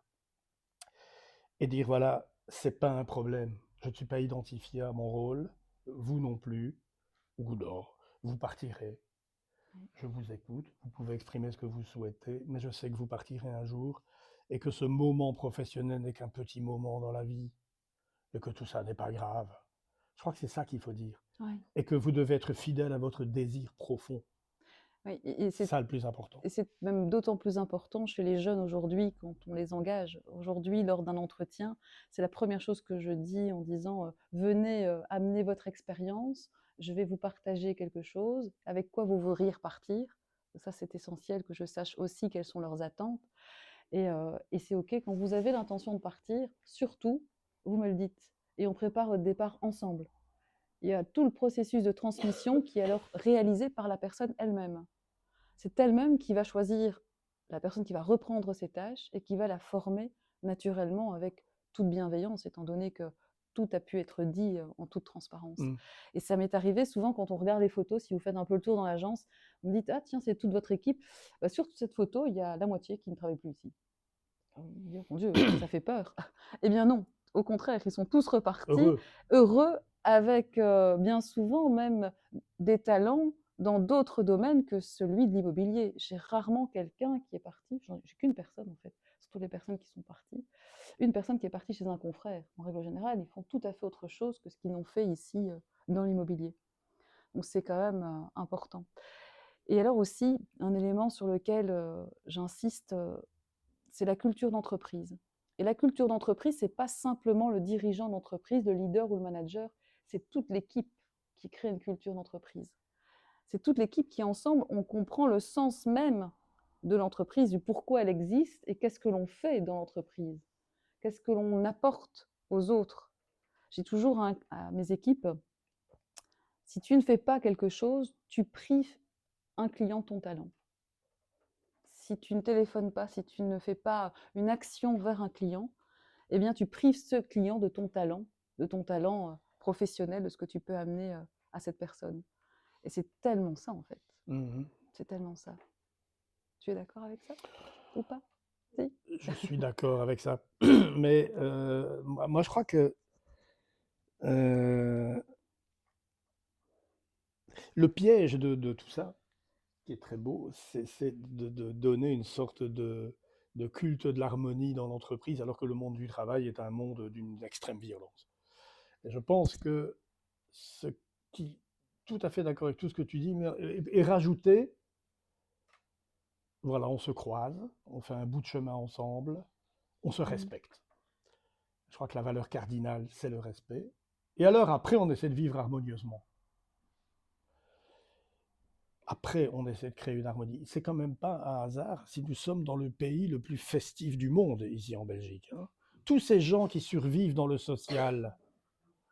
Et dire, voilà, c'est pas un problème, je ne suis pas identifié à mon rôle, vous non plus, ou non, vous partirez. Je vous écoute, vous pouvez exprimer ce que vous souhaitez, mais je sais que vous partirez un jour et que ce moment professionnel n'est qu'un petit moment dans la vie et que tout ça n'est pas grave. Je crois que c'est ça qu'il faut dire. Ouais. Et que vous devez être fidèle à votre désir profond. Oui, c'est ça le plus important. Et c'est même d'autant plus important chez les jeunes aujourd'hui quand on les engage. Aujourd'hui, lors d'un entretien, c'est la première chose que je dis en disant venez amener votre expérience, je vais vous partager quelque chose, avec quoi vous voudriez repartir. Ça, c'est essentiel que je sache aussi quelles sont leurs attentes. Et c'est OK quand vous avez l'intention de partir, surtout, vous me le dites. Et on prépare votre départ ensemble. Il y a tout le processus de transmission qui est alors réalisé par la personne elle-même. C'est elle-même qui va choisir la personne qui va reprendre ses tâches et qui va la former naturellement avec toute bienveillance, étant donné que tout a pu être dit en toute transparence. Mm. Et ça m'est arrivé souvent quand on regarde les photos, si vous faites un peu le tour dans l'agence, vous me dites ah tiens c'est toute votre équipe. Bah, sur cette photo il y a la moitié qui ne travaille plus ici. Mon Dieu, ça fait peur. Eh bien non, au contraire, ils sont tous repartis Heureux. heureux avec bien souvent même des talents dans d'autres domaines que celui de l'immobilier. J'ai rarement quelqu'un qui est parti, j'ai qu'une personne en fait, surtout les personnes qui sont parties, une personne qui est partie chez un confrère. En règle générale, ils font tout à fait autre chose que ce qu'ils n'ont fait ici dans l'immobilier. Donc c'est quand même important. Et alors aussi, un élément sur lequel j'insiste, c'est la culture d'entreprise. Et la culture d'entreprise, c'est pas simplement le dirigeant d'entreprise, le leader ou le manager, c'est toute l'équipe qui crée une culture d'entreprise. C'est toute l'équipe qui, ensemble, on comprend le sens même de l'entreprise, du pourquoi elle existe et qu'est-ce que l'on fait dans l'entreprise. Qu'est-ce que l'on apporte aux autres. J'ai toujours à mes équipes, si tu ne fais pas quelque chose, tu prives un client de ton talent. Si tu ne téléphones pas, si tu ne fais pas une action vers un client, eh bien, tu prives ce client de ton talent professionnel, de ce que tu peux amener à cette personne. Et c'est tellement ça, en fait. Mhm. C'est tellement ça. Tu es d'accord avec ça ou pas? Si? Je suis d'accord avec ça. Mais moi, je crois que euh, le piège de tout ça, qui est très beau, c'est de donner une sorte de culte de l'harmonie dans l'entreprise, alors que le monde du travail est un monde d'une extrême violence. Et je pense que ce qui, tout à fait d'accord avec tout ce que tu dis, mais, et rajouter, voilà, on se croise, on fait un bout de chemin ensemble, on se Mhm. respecte. Je crois que la valeur cardinale, c'est le respect. Et alors, après, on essaie de vivre harmonieusement. Après, on essaie de créer une harmonie. C'est quand même pas un hasard si nous sommes dans le pays le plus festif du monde, ici en Belgique, hein. Tous ces gens qui survivent dans le social,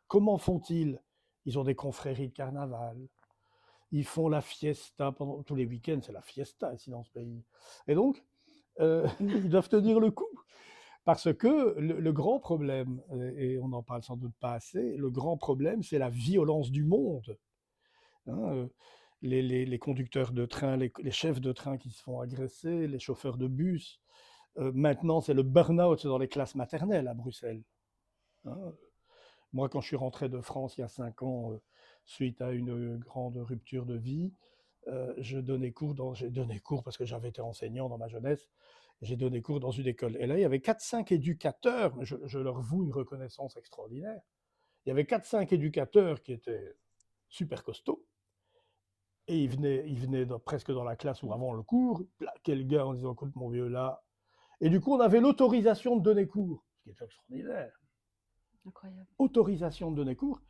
comment font-ils? Ils ont des confréries de carnaval, ils font la fiesta pendant tous les week-ends, c'est la fiesta ici dans ce pays. Et donc, ils doivent tenir le coup. Parce que le grand problème, et on n'en parle sans doute pas assez, le grand problème, c'est la violence du monde, hein. Les conducteurs de train, les chefs de train qui se font agresser, les chauffeurs de bus. Maintenant, c'est le burn-out dans les classes maternelles à Bruxelles, hein. Moi, quand je suis rentré de France il y a 5 ans, suite à une grande rupture de vie, j'ai donné cours parce que j'avais été enseignant dans ma jeunesse, j'ai donné cours dans une école. Et là, il y avait 4-5 éducateurs, je leur voue une reconnaissance extraordinaire. Il y avait 4-5 éducateurs qui étaient super costauds, et ils venaient presque dans la classe ou avant le cours, plaquaient le gars en disant écoute mon vieux là. Et du coup, on avait l'autorisation de donner cours, ce qui est extraordinaire. Incroyable. Autorisation de donner cours.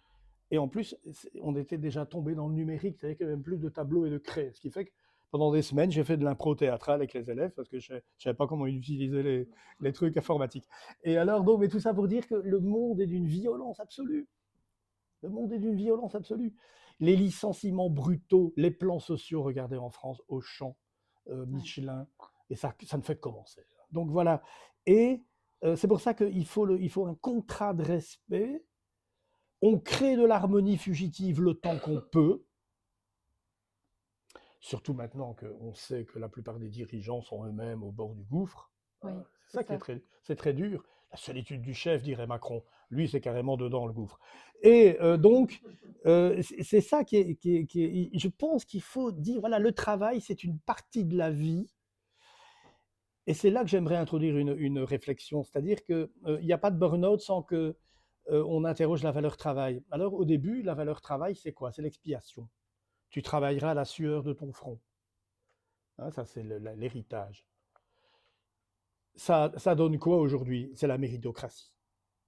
Et en plus, on était déjà tombé dans le numérique, c'est-à-dire qu'il n'y avait même plus de tableau et de craie. Ce qui fait que pendant des semaines, j'ai fait de l'impro théâtrale avec les élèves parce que je ne savais pas comment utiliser les trucs informatiques. Et alors, donc, mais tout ça pour dire que le monde est d'une violence absolue. Le monde est d'une violence absolue. Les licenciements brutaux, les plans sociaux, regardez en France, Auchan, Michelin, et ça ne fait que commencer. Donc voilà. Et c'est pour ça qu'il faut un contrat de respect. On crée de l'harmonie fugitive le temps qu'on peut, surtout maintenant qu'on sait que la plupart des dirigeants sont eux-mêmes au bord du gouffre. Oui, C'est ça qui est très dur. La solitude du chef, dirait Macron. Lui, c'est carrément dedans le gouffre. Et donc, c'est ça je pense qu'il faut dire, voilà, le travail, c'est une partie de la vie. Et c'est là que j'aimerais introduire une réflexion, c'est-à-dire qu'il n'y a pas de burn-out sans que on interroge la valeur travail. Alors au début, la valeur travail, c'est quoi? C'est l'expiation. Tu travailleras à la sueur de ton front, hein, ça c'est l'héritage. Ça donne quoi aujourd'hui? C'est la méritocratie,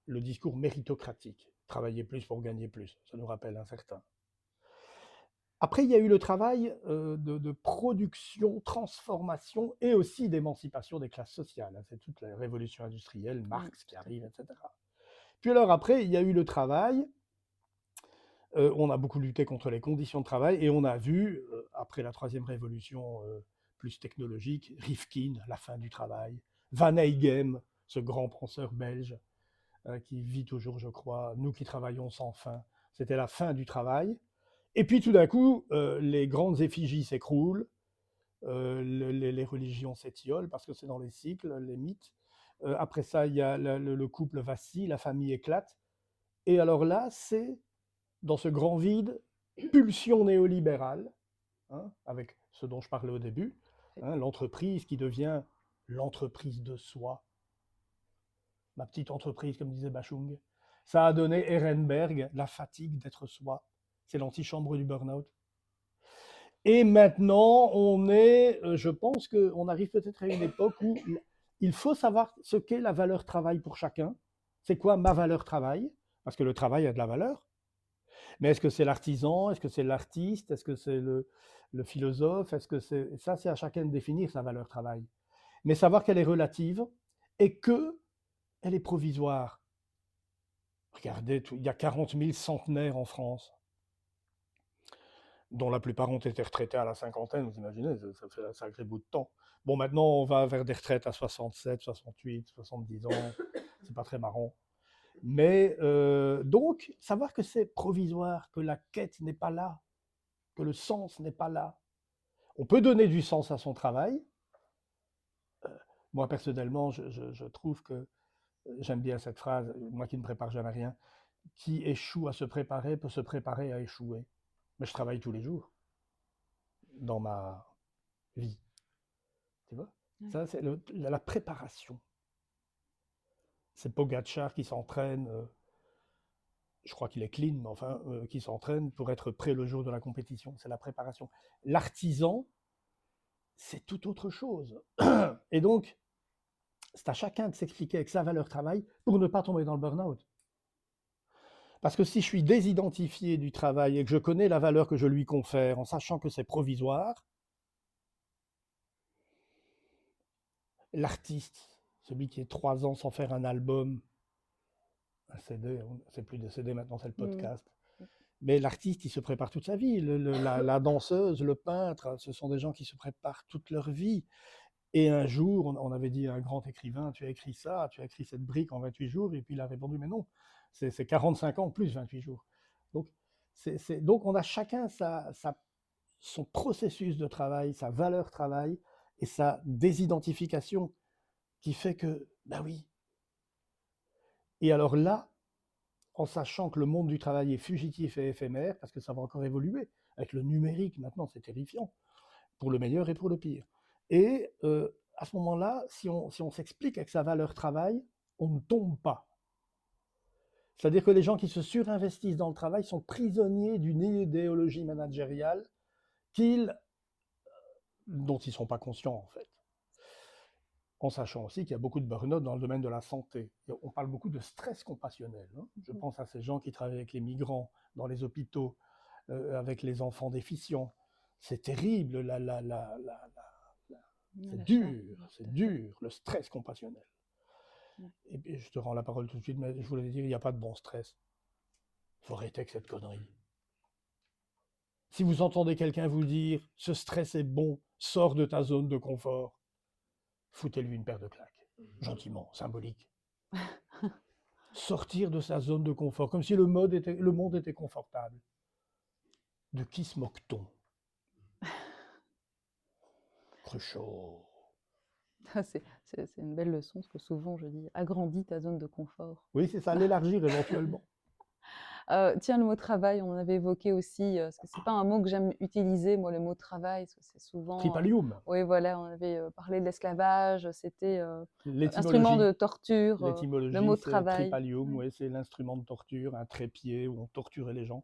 le discours méritocratique. Travailler plus pour gagner plus, ça nous rappelle un certain. Après, il y a eu le travail de production, transformation et aussi d'émancipation des classes sociales, hein. C'est toute la révolution industrielle, Marx qui Tout à arrive, fait. etc. Puis alors après, il y a eu le travail. On a beaucoup lutté contre les conditions de travail et on a vu, après la troisième révolution plus technologique, Rifkin, la fin du travail, Van Heygem, ce grand penseur belge qui vit toujours, je crois, nous qui travaillons sans fin, c'était la fin du travail. Et puis tout d'un coup, les grandes effigies s'écroulent, les religions s'étiolent parce que c'est dans les cycles, les mythes. Après ça, il y a le couple vacille, la famille éclate. Et alors là, c'est dans ce grand vide, pulsion néolibérale, hein, avec ce dont je parlais au début, hein, l'entreprise qui devient l'entreprise de soi, ma petite entreprise, comme disait Bachung. Ça a donné Ehrenberg, la fatigue d'être soi. C'est l'antichambre du burn-out. Et maintenant, je pense qu'on arrive peut-être à une époque où il faut savoir ce qu'est la valeur travail pour chacun. C'est quoi ma valeur travail? Parce que le travail a de la valeur. Mais est-ce que c'est l'artisan? Est-ce que c'est l'artiste? Est-ce que c'est le philosophe? Est-ce que c'est ça? C'est à chacun de définir sa valeur travail. Mais savoir qu'elle est relative et que elle est provisoire. Regardez, il y a 40 000 centenaires en France, dont la plupart ont été retraités à la cinquantaine. Vous imaginez, ça fait un sacré bout de temps. Bon, maintenant, on va vers des retraites à 67, 68, 70 ans. C'est pas très marrant. Mais donc, savoir que c'est provisoire, que la quête n'est pas là, que le sens n'est pas là. On peut donner du sens à son travail. Moi, personnellement, je trouve que j'aime bien cette phrase, moi qui ne prépare jamais rien, qui échoue à se préparer peut se préparer à échouer. Mais je travaille tous les jours dans ma vie. Tu vois? Ouais. Ça, c'est la préparation. C'est Pogacar qui s'entraîne, je crois qu'il est clean, mais enfin, qui s'entraîne pour être prêt le jour de la compétition. C'est la préparation. L'artisan, c'est tout autre chose. Et donc, c'est à chacun de s'expliquer avec sa valeur travail pour ne pas tomber dans le burn-out. Parce que si je suis désidentifié du travail et que je connais la valeur que je lui confère en sachant que c'est provisoire, l'artiste, celui qui est 3 ans sans faire un album, un CD, c'est plus des CD maintenant, c'est le Mmh. podcast. Mais l'artiste, il se prépare toute sa vie. La danseuse, le peintre, ce sont des gens qui se préparent toute leur vie. Et un jour, on avait dit à un grand écrivain, tu as écrit ça, tu as écrit cette brique en 28 jours, et puis il a répondu, mais non, c'est 45 ans plus 28 jours. Donc, donc on a chacun son processus de travail, sa valeur travail, et sa désidentification, qui fait que, ben oui. Et alors là, en sachant que le monde du travail est fugitif et éphémère, parce que ça va encore évoluer, avec le numérique maintenant, c'est terrifiant, pour le meilleur et pour le pire. Et à ce moment-là, si on s'explique avec sa valeur travail, on ne tombe pas. C'est-à-dire que les gens qui se surinvestissent dans le travail sont prisonniers d'une idéologie managériale dont ils ne sont pas conscients en fait. En sachant aussi qu'il y a beaucoup de burn-out dans le domaine de la santé. On parle beaucoup de stress compassionnel, hein. Je pense à ces gens qui travaillent avec les migrants dans les hôpitaux, avec les enfants déficients. C'est terrible, La charge, c'est tout à fait. dur, le stress compassionnel. Ouais. Et puis, je te rends la parole tout de suite, mais je voulais dire, il n'y a pas de bon stress. Il faut arrêter avec cette connerie. Si vous entendez quelqu'un vous dire, ce stress est bon, sors de ta zone de confort, foutez-lui une paire de claques, gentiment, symbolique. Sortir de sa zone de confort, comme si le monde était confortable. De qui se moque-t-on? Cruchot. C'est une belle leçon, parce que souvent je dis: «Agrandis ta zone de confort». Oui, c'est ça, l'élargir éventuellement. Tiens, le mot travail, on en avait évoqué aussi, parce que c'est pas un mot que j'aime utiliser, moi, le mot travail, parce que c'est souvent, Tripalium, oui, voilà, on avait, parlé de l'esclavage, c'était, instrument l'étymologie. de torture, le L'étymologie, mot c'est travail. tripalium, Ouais. ouais, c'est l'instrument de torture, un trépied où on torturait les gens.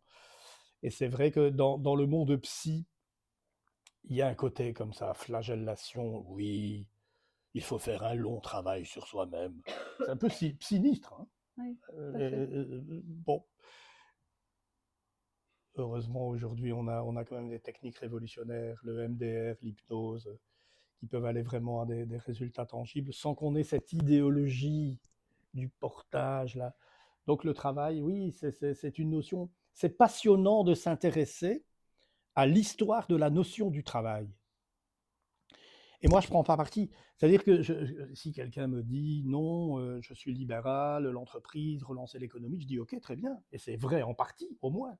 Et c'est vrai que dans le monde psy, il y a un côté comme ça, flagellation, oui, il faut faire un long travail sur soi-même. C'est un peu sinistre, hein. Oui, tout à fait. Bon, heureusement, aujourd'hui, on a quand même des techniques révolutionnaires, le MDR, l'hypnose, qui peuvent aller vraiment à des résultats tangibles, sans qu'on ait cette idéologie du portage, là. Donc le travail, oui, c'est une notion, c'est passionnant de s'intéresser à l'histoire de la notion du travail. Et moi, je ne prends pas parti. C'est-à-dire que si quelqu'un me dit non, je suis libéral, l'entreprise, relancer l'économie, je dis ok, très bien. Et c'est vrai en partie, au moins.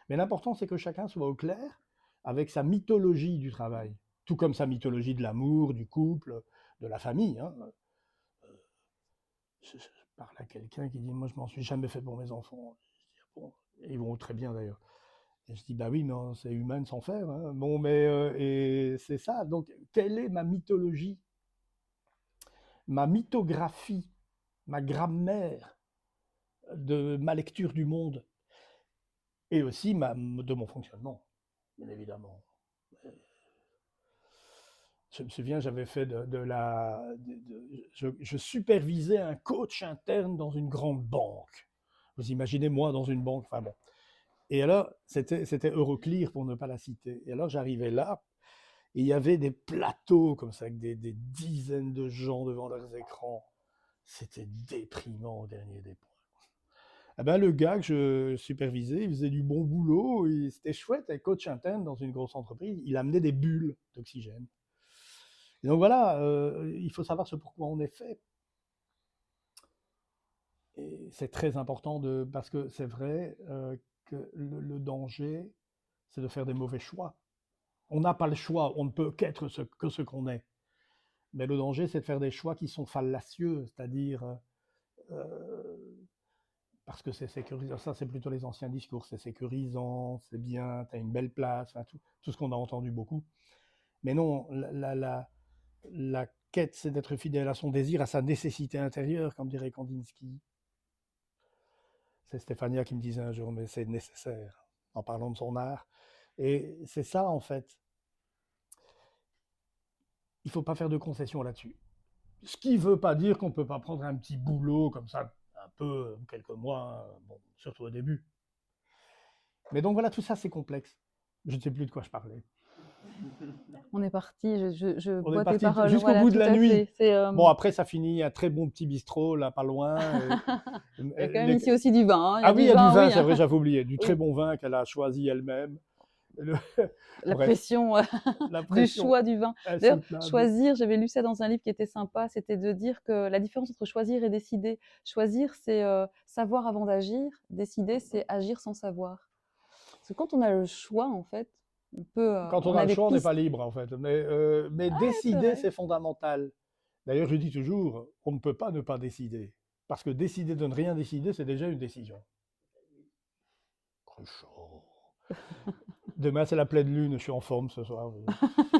Mais l'important, c'est que chacun soit au clair avec sa mythologie du travail, tout comme sa mythologie de l'amour, du couple, de la famille. Hein. Je parle à quelqu'un qui dit moi, je m'en suis jamais fait pour mes enfants. Je dis, bon, et ils vont très bien d'ailleurs. Et je dis, bah oui, mais c'est humain de s'en faire. Hein. Bon, mais et c'est ça. Donc, quelle est ma mythologie, ma mythographie, ma grammaire de ma lecture du monde et aussi de mon fonctionnement, bien évidemment. Je me souviens, j'avais fait je supervisais un coach interne dans une grande banque. Vous imaginez moi dans une banque, enfin bon. Et alors, c'était Euroclear pour ne pas la citer. Et alors, j'arrivais là, et il y avait des plateaux comme ça, avec des dizaines de gens devant leurs écrans. C'était déprimant au dernier des points. Eh ben, le gars que je supervisais, il faisait du bon boulot, c'était chouette, un coach interne dans une grosse entreprise, il amenait des bulles d'oxygène. Et donc voilà, il faut savoir ce pourquoi on est fait. Et c'est très important parce que c'est vrai que le danger, c'est de faire des mauvais choix. On n'a pas le choix, on ne peut qu'être que ce qu'on est. Mais le danger, c'est de faire des choix qui sont fallacieux, c'est-à-dire parce que c'est sécurisant. Ça, c'est plutôt les anciens discours. C'est sécurisant, c'est bien, tu as une belle place, enfin, tout ce qu'on a entendu beaucoup. Mais non, la quête, c'est d'être fidèle à son désir, à sa nécessité intérieure, comme dirait Kandinsky. C'est Stéphania qui me disait un jour, mais c'est nécessaire, en parlant de son art. Et c'est ça, en fait. Il ne faut pas faire de concessions là-dessus. Ce qui ne veut pas dire qu'on ne peut pas prendre un petit boulot comme ça, un peu, quelques mois, bon, surtout au début. Mais donc voilà, tout ça, c'est complexe. Je ne sais plus de quoi je parlais. On est parti, je On est bois tes parti paroles. jusqu'au Voilà, bout de tout la à nuit. fait. Bon, après, ça finit un très bon petit bistrot, là, pas loin. Il y a quand même ici aussi du vin. Hein. Il y Ah a oui, il du y a du vin, vin, oui. c'est Hein. vrai, j'avais oublié. Du très Oui. bon vin qu'elle a choisi elle-même. Le... La Bref, pression la du pression choix du vin. D'ailleurs, insoutenable. choisir, j'avais lu ça dans un livre qui était sympa, c'était de dire que la différence entre choisir et décider. Choisir, c'est savoir avant d'agir. Décider, c'est agir sans savoir. Parce que quand on a le choix, en fait, Quand on on a a le des choix, on n'est pas pistes. libre, en fait. Mais Ouais, c'est décider, vrai. c'est fondamental. D'ailleurs, je dis toujours, on ne peut pas ne pas décider. Parce que décider de ne rien décider, c'est déjà une décision. Cruchot. Demain, c'est la pleine lune, je suis en forme ce soir.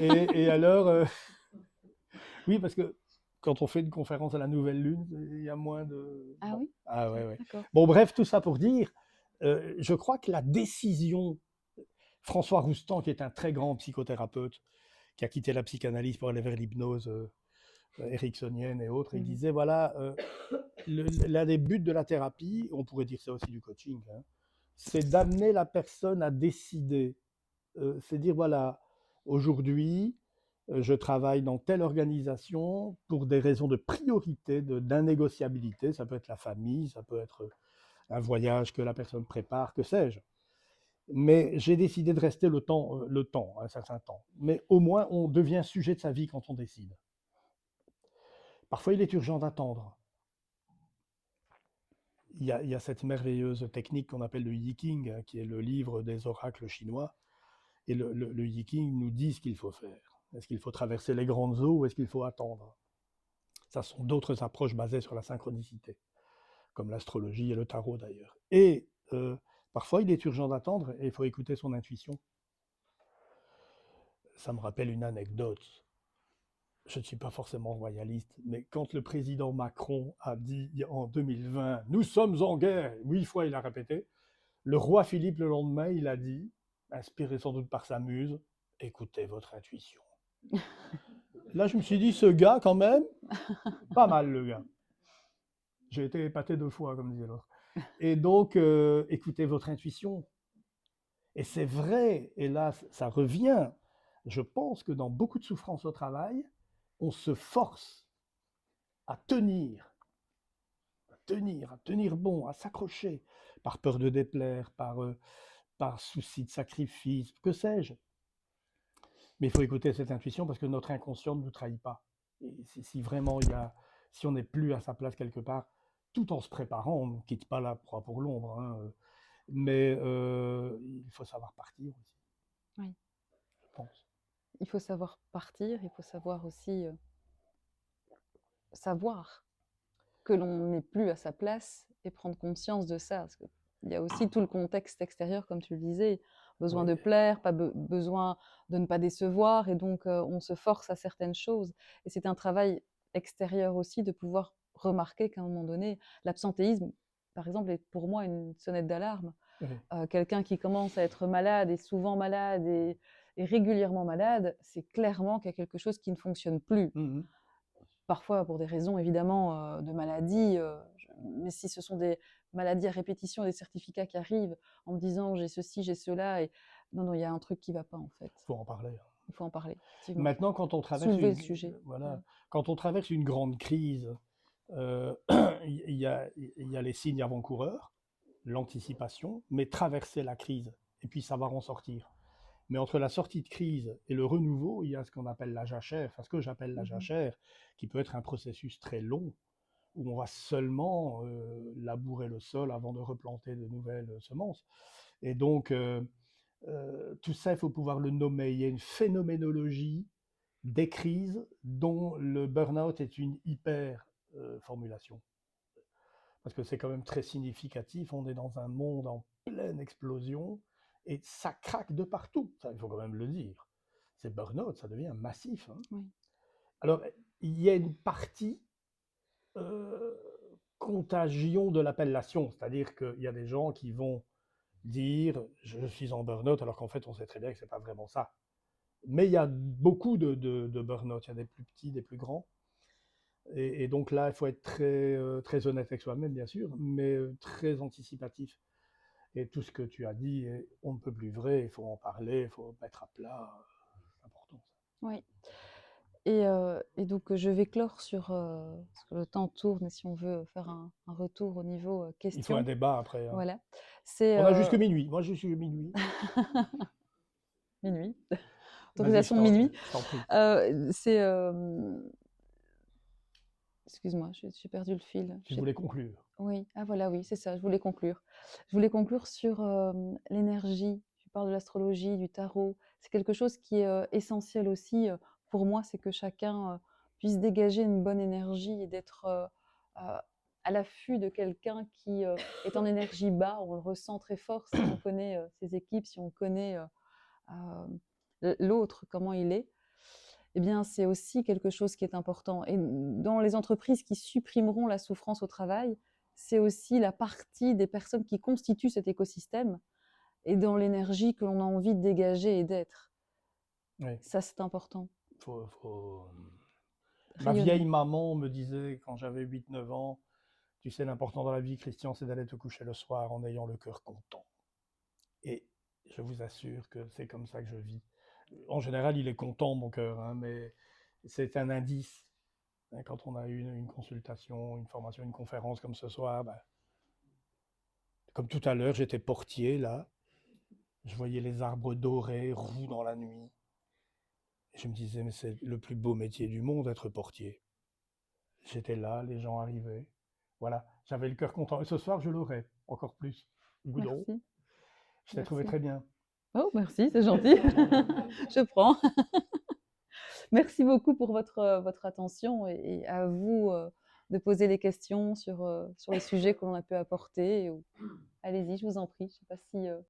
Et alors, oui, parce que quand on fait une conférence à la nouvelle lune, il y a moins de... Ah Bon. oui. Ah ouais, ouais. D'accord. Bon, bref, tout ça pour dire, je crois que la décision... François Roustan, qui est un très grand psychothérapeute, qui a quitté la psychanalyse pour aller vers l'hypnose ericksonienne et autres, il disait, voilà, l'un des buts de la thérapie, on pourrait dire ça aussi du coaching, hein, c'est d'amener la personne à décider. C'est dire, voilà, aujourd'hui, je travaille dans telle organisation pour des raisons de priorité, d'indégossiabilité. Ça peut être la famille, ça peut être un voyage que la personne prépare, que sais-je. Mais j'ai décidé de rester le temps, un certain temps. Mais au moins, on devient sujet de sa vie quand on décide. Parfois, il est urgent d'attendre. Il y a cette merveilleuse technique qu'on appelle le Yiking, hein, qui est le livre des oracles chinois. Et le Yiking nous dit ce qu'il faut faire. Est-ce qu'il faut traverser les grandes eaux ou est-ce qu'il faut attendre? Ça sont d'autres approches basées sur la synchronicité, comme l'astrologie et le tarot d'ailleurs. Et parfois, il est urgent d'attendre et il faut écouter son intuition. Ça me rappelle une anecdote. Je ne suis pas forcément royaliste, mais quand le président Macron a dit en 2020 « Nous sommes en guerre », 8 fois il a répété, le roi Philippe le lendemain, il a dit, inspiré sans doute par sa muse, « Écoutez votre intuition ». Là, je me suis dit, ce gars, quand même, pas mal le gars. J'ai été épaté 2 fois, comme disait l'autre. Et donc, écoutez votre intuition. Et c'est vrai, et là, ça revient. Je pense que dans beaucoup de souffrances au travail, on se force à à tenir bon, à s'accrocher, par peur de déplaire, par souci de sacrifice, que sais-je. Mais il faut écouter cette intuition parce que notre inconscient ne nous trahit pas. Et si vraiment si on n'est plus à sa place quelque part, tout en se préparant, on ne quitte pas la proie pour l'ombre, hein, mais il faut savoir partir aussi, Oui. je pense. Il faut savoir partir, il faut savoir aussi savoir que l'on n'est plus à sa place et prendre conscience de ça. Parce qu'il y a aussi tout le contexte extérieur, comme tu le disais, besoin Oui. de plaire, besoin de ne pas décevoir, et donc on se force à certaines choses. Et c'est un travail extérieur aussi de pouvoir remarquer qu'à un moment donné, l'absentéisme, par exemple, est pour moi une sonnette d'alarme. Oui. Quelqu'un qui commence à être malade et souvent malade et régulièrement malade, c'est clairement qu'il y a quelque chose qui ne fonctionne plus. Mhm. Parfois pour des raisons évidemment de maladie, mais si ce sont des maladies à répétition, des certificats qui arrivent en me disant j'ai ceci, j'ai cela, et non, il y a un truc qui ne va pas en fait. Il faut en parler. Il faut en parler, effectivement. Maintenant, quand on traverse Soulever le sujet. voilà, Ouais. quand on traverse une grande crise, euh, il y a les signes avant-coureurs, l'anticipation, mais traverser la crise et puis savoir en sortir. Mais entre la sortie de crise et le renouveau, il y a ce qu'on appelle la jachère, enfin ce que j'appelle la jachère, qui peut être un processus très long, où on va seulement labourer le sol avant de replanter de nouvelles semences. Et donc, tout ça, il faut pouvoir le nommer. Il y a une phénoménologie des crises dont le burn-out est une hyper formulation. Parce que c'est quand même très significatif. On est dans un monde en pleine explosion et ça craque de partout. Ça, il faut quand même le dire. C'est burn-out, ça devient massif, hein. Oui. Alors, il y a une partie euh, contagion de l'appellation, c'est-à-dire qu'il y a des gens qui vont dire je suis en burn-out alors qu'en fait on sait très bien que c'est pas vraiment ça. Mais il y a beaucoup de burn-out, il y a des plus petits, des plus grands. Et donc là, il faut être très honnête avec soi-même, bien sûr, mais très anticipatif. Et tout ce que tu as dit, on ne peut plus vrai, il faut en parler, il faut mettre à plat. C'est important, ça. Oui. Et donc je vais clore sur, parce que le temps tourne, et si on veut faire un retour au niveau Il faut un questions, débat après, hein. voilà. C'est On a jusque minuit. Moi, je suis minuit. minuit, Vas-y, autorisation de minuit. je t'en prie. C'est excuse-moi, j'ai perdu le fil. Tu voulais conclure. Oui, ah voilà, oui, c'est ça, je voulais conclure. Je voulais conclure sur l'énergie. Tu parles de l'astrologie, du tarot. C'est quelque chose qui est essentiel aussi pour moi, c'est que chacun puisse dégager une bonne énergie et d'être à l'affût de quelqu'un qui est en énergie bas. On le ressent très fort si on connaît ses équipes, si on connaît l'autre, comment il est. Eh bien, c'est aussi quelque chose qui est important. Et dans les entreprises qui supprimeront la souffrance au travail, c'est aussi la partie des personnes qui constituent cet écosystème et dans l'énergie que l'on a envie de dégager et d'être. Oui. Ça, c'est important. Faut... Ma vieille Rayonner. maman me disait quand j'avais 8 9 ans, tu sais, l'important dans la vie, Christian, c'est d'aller te coucher le soir en ayant le cœur content. Et je vous assure que c'est comme ça que je vis. En général, il est content, mon cœur, hein, mais c'est un indice. Quand on a une consultation, une formation, une conférence comme ce soir, ben, comme tout à l'heure, j'étais portier, là. Je voyais les arbres dorés, roux dans la nuit. Et je me disais, mais c'est le plus beau métier du monde, être portier. J'étais là, les gens arrivaient. Voilà, j'avais le cœur content. Et ce soir, je l'aurai, encore plus. Goudon, Merci. je t'ai trouvé Merci. très bien. Oh, merci, c'est gentil. Je prends. Merci beaucoup pour votre attention, et à vous de poser les questions sur les sujets que l'on a pu apporter. Allez-y, je vous en prie. Je ne sais pas si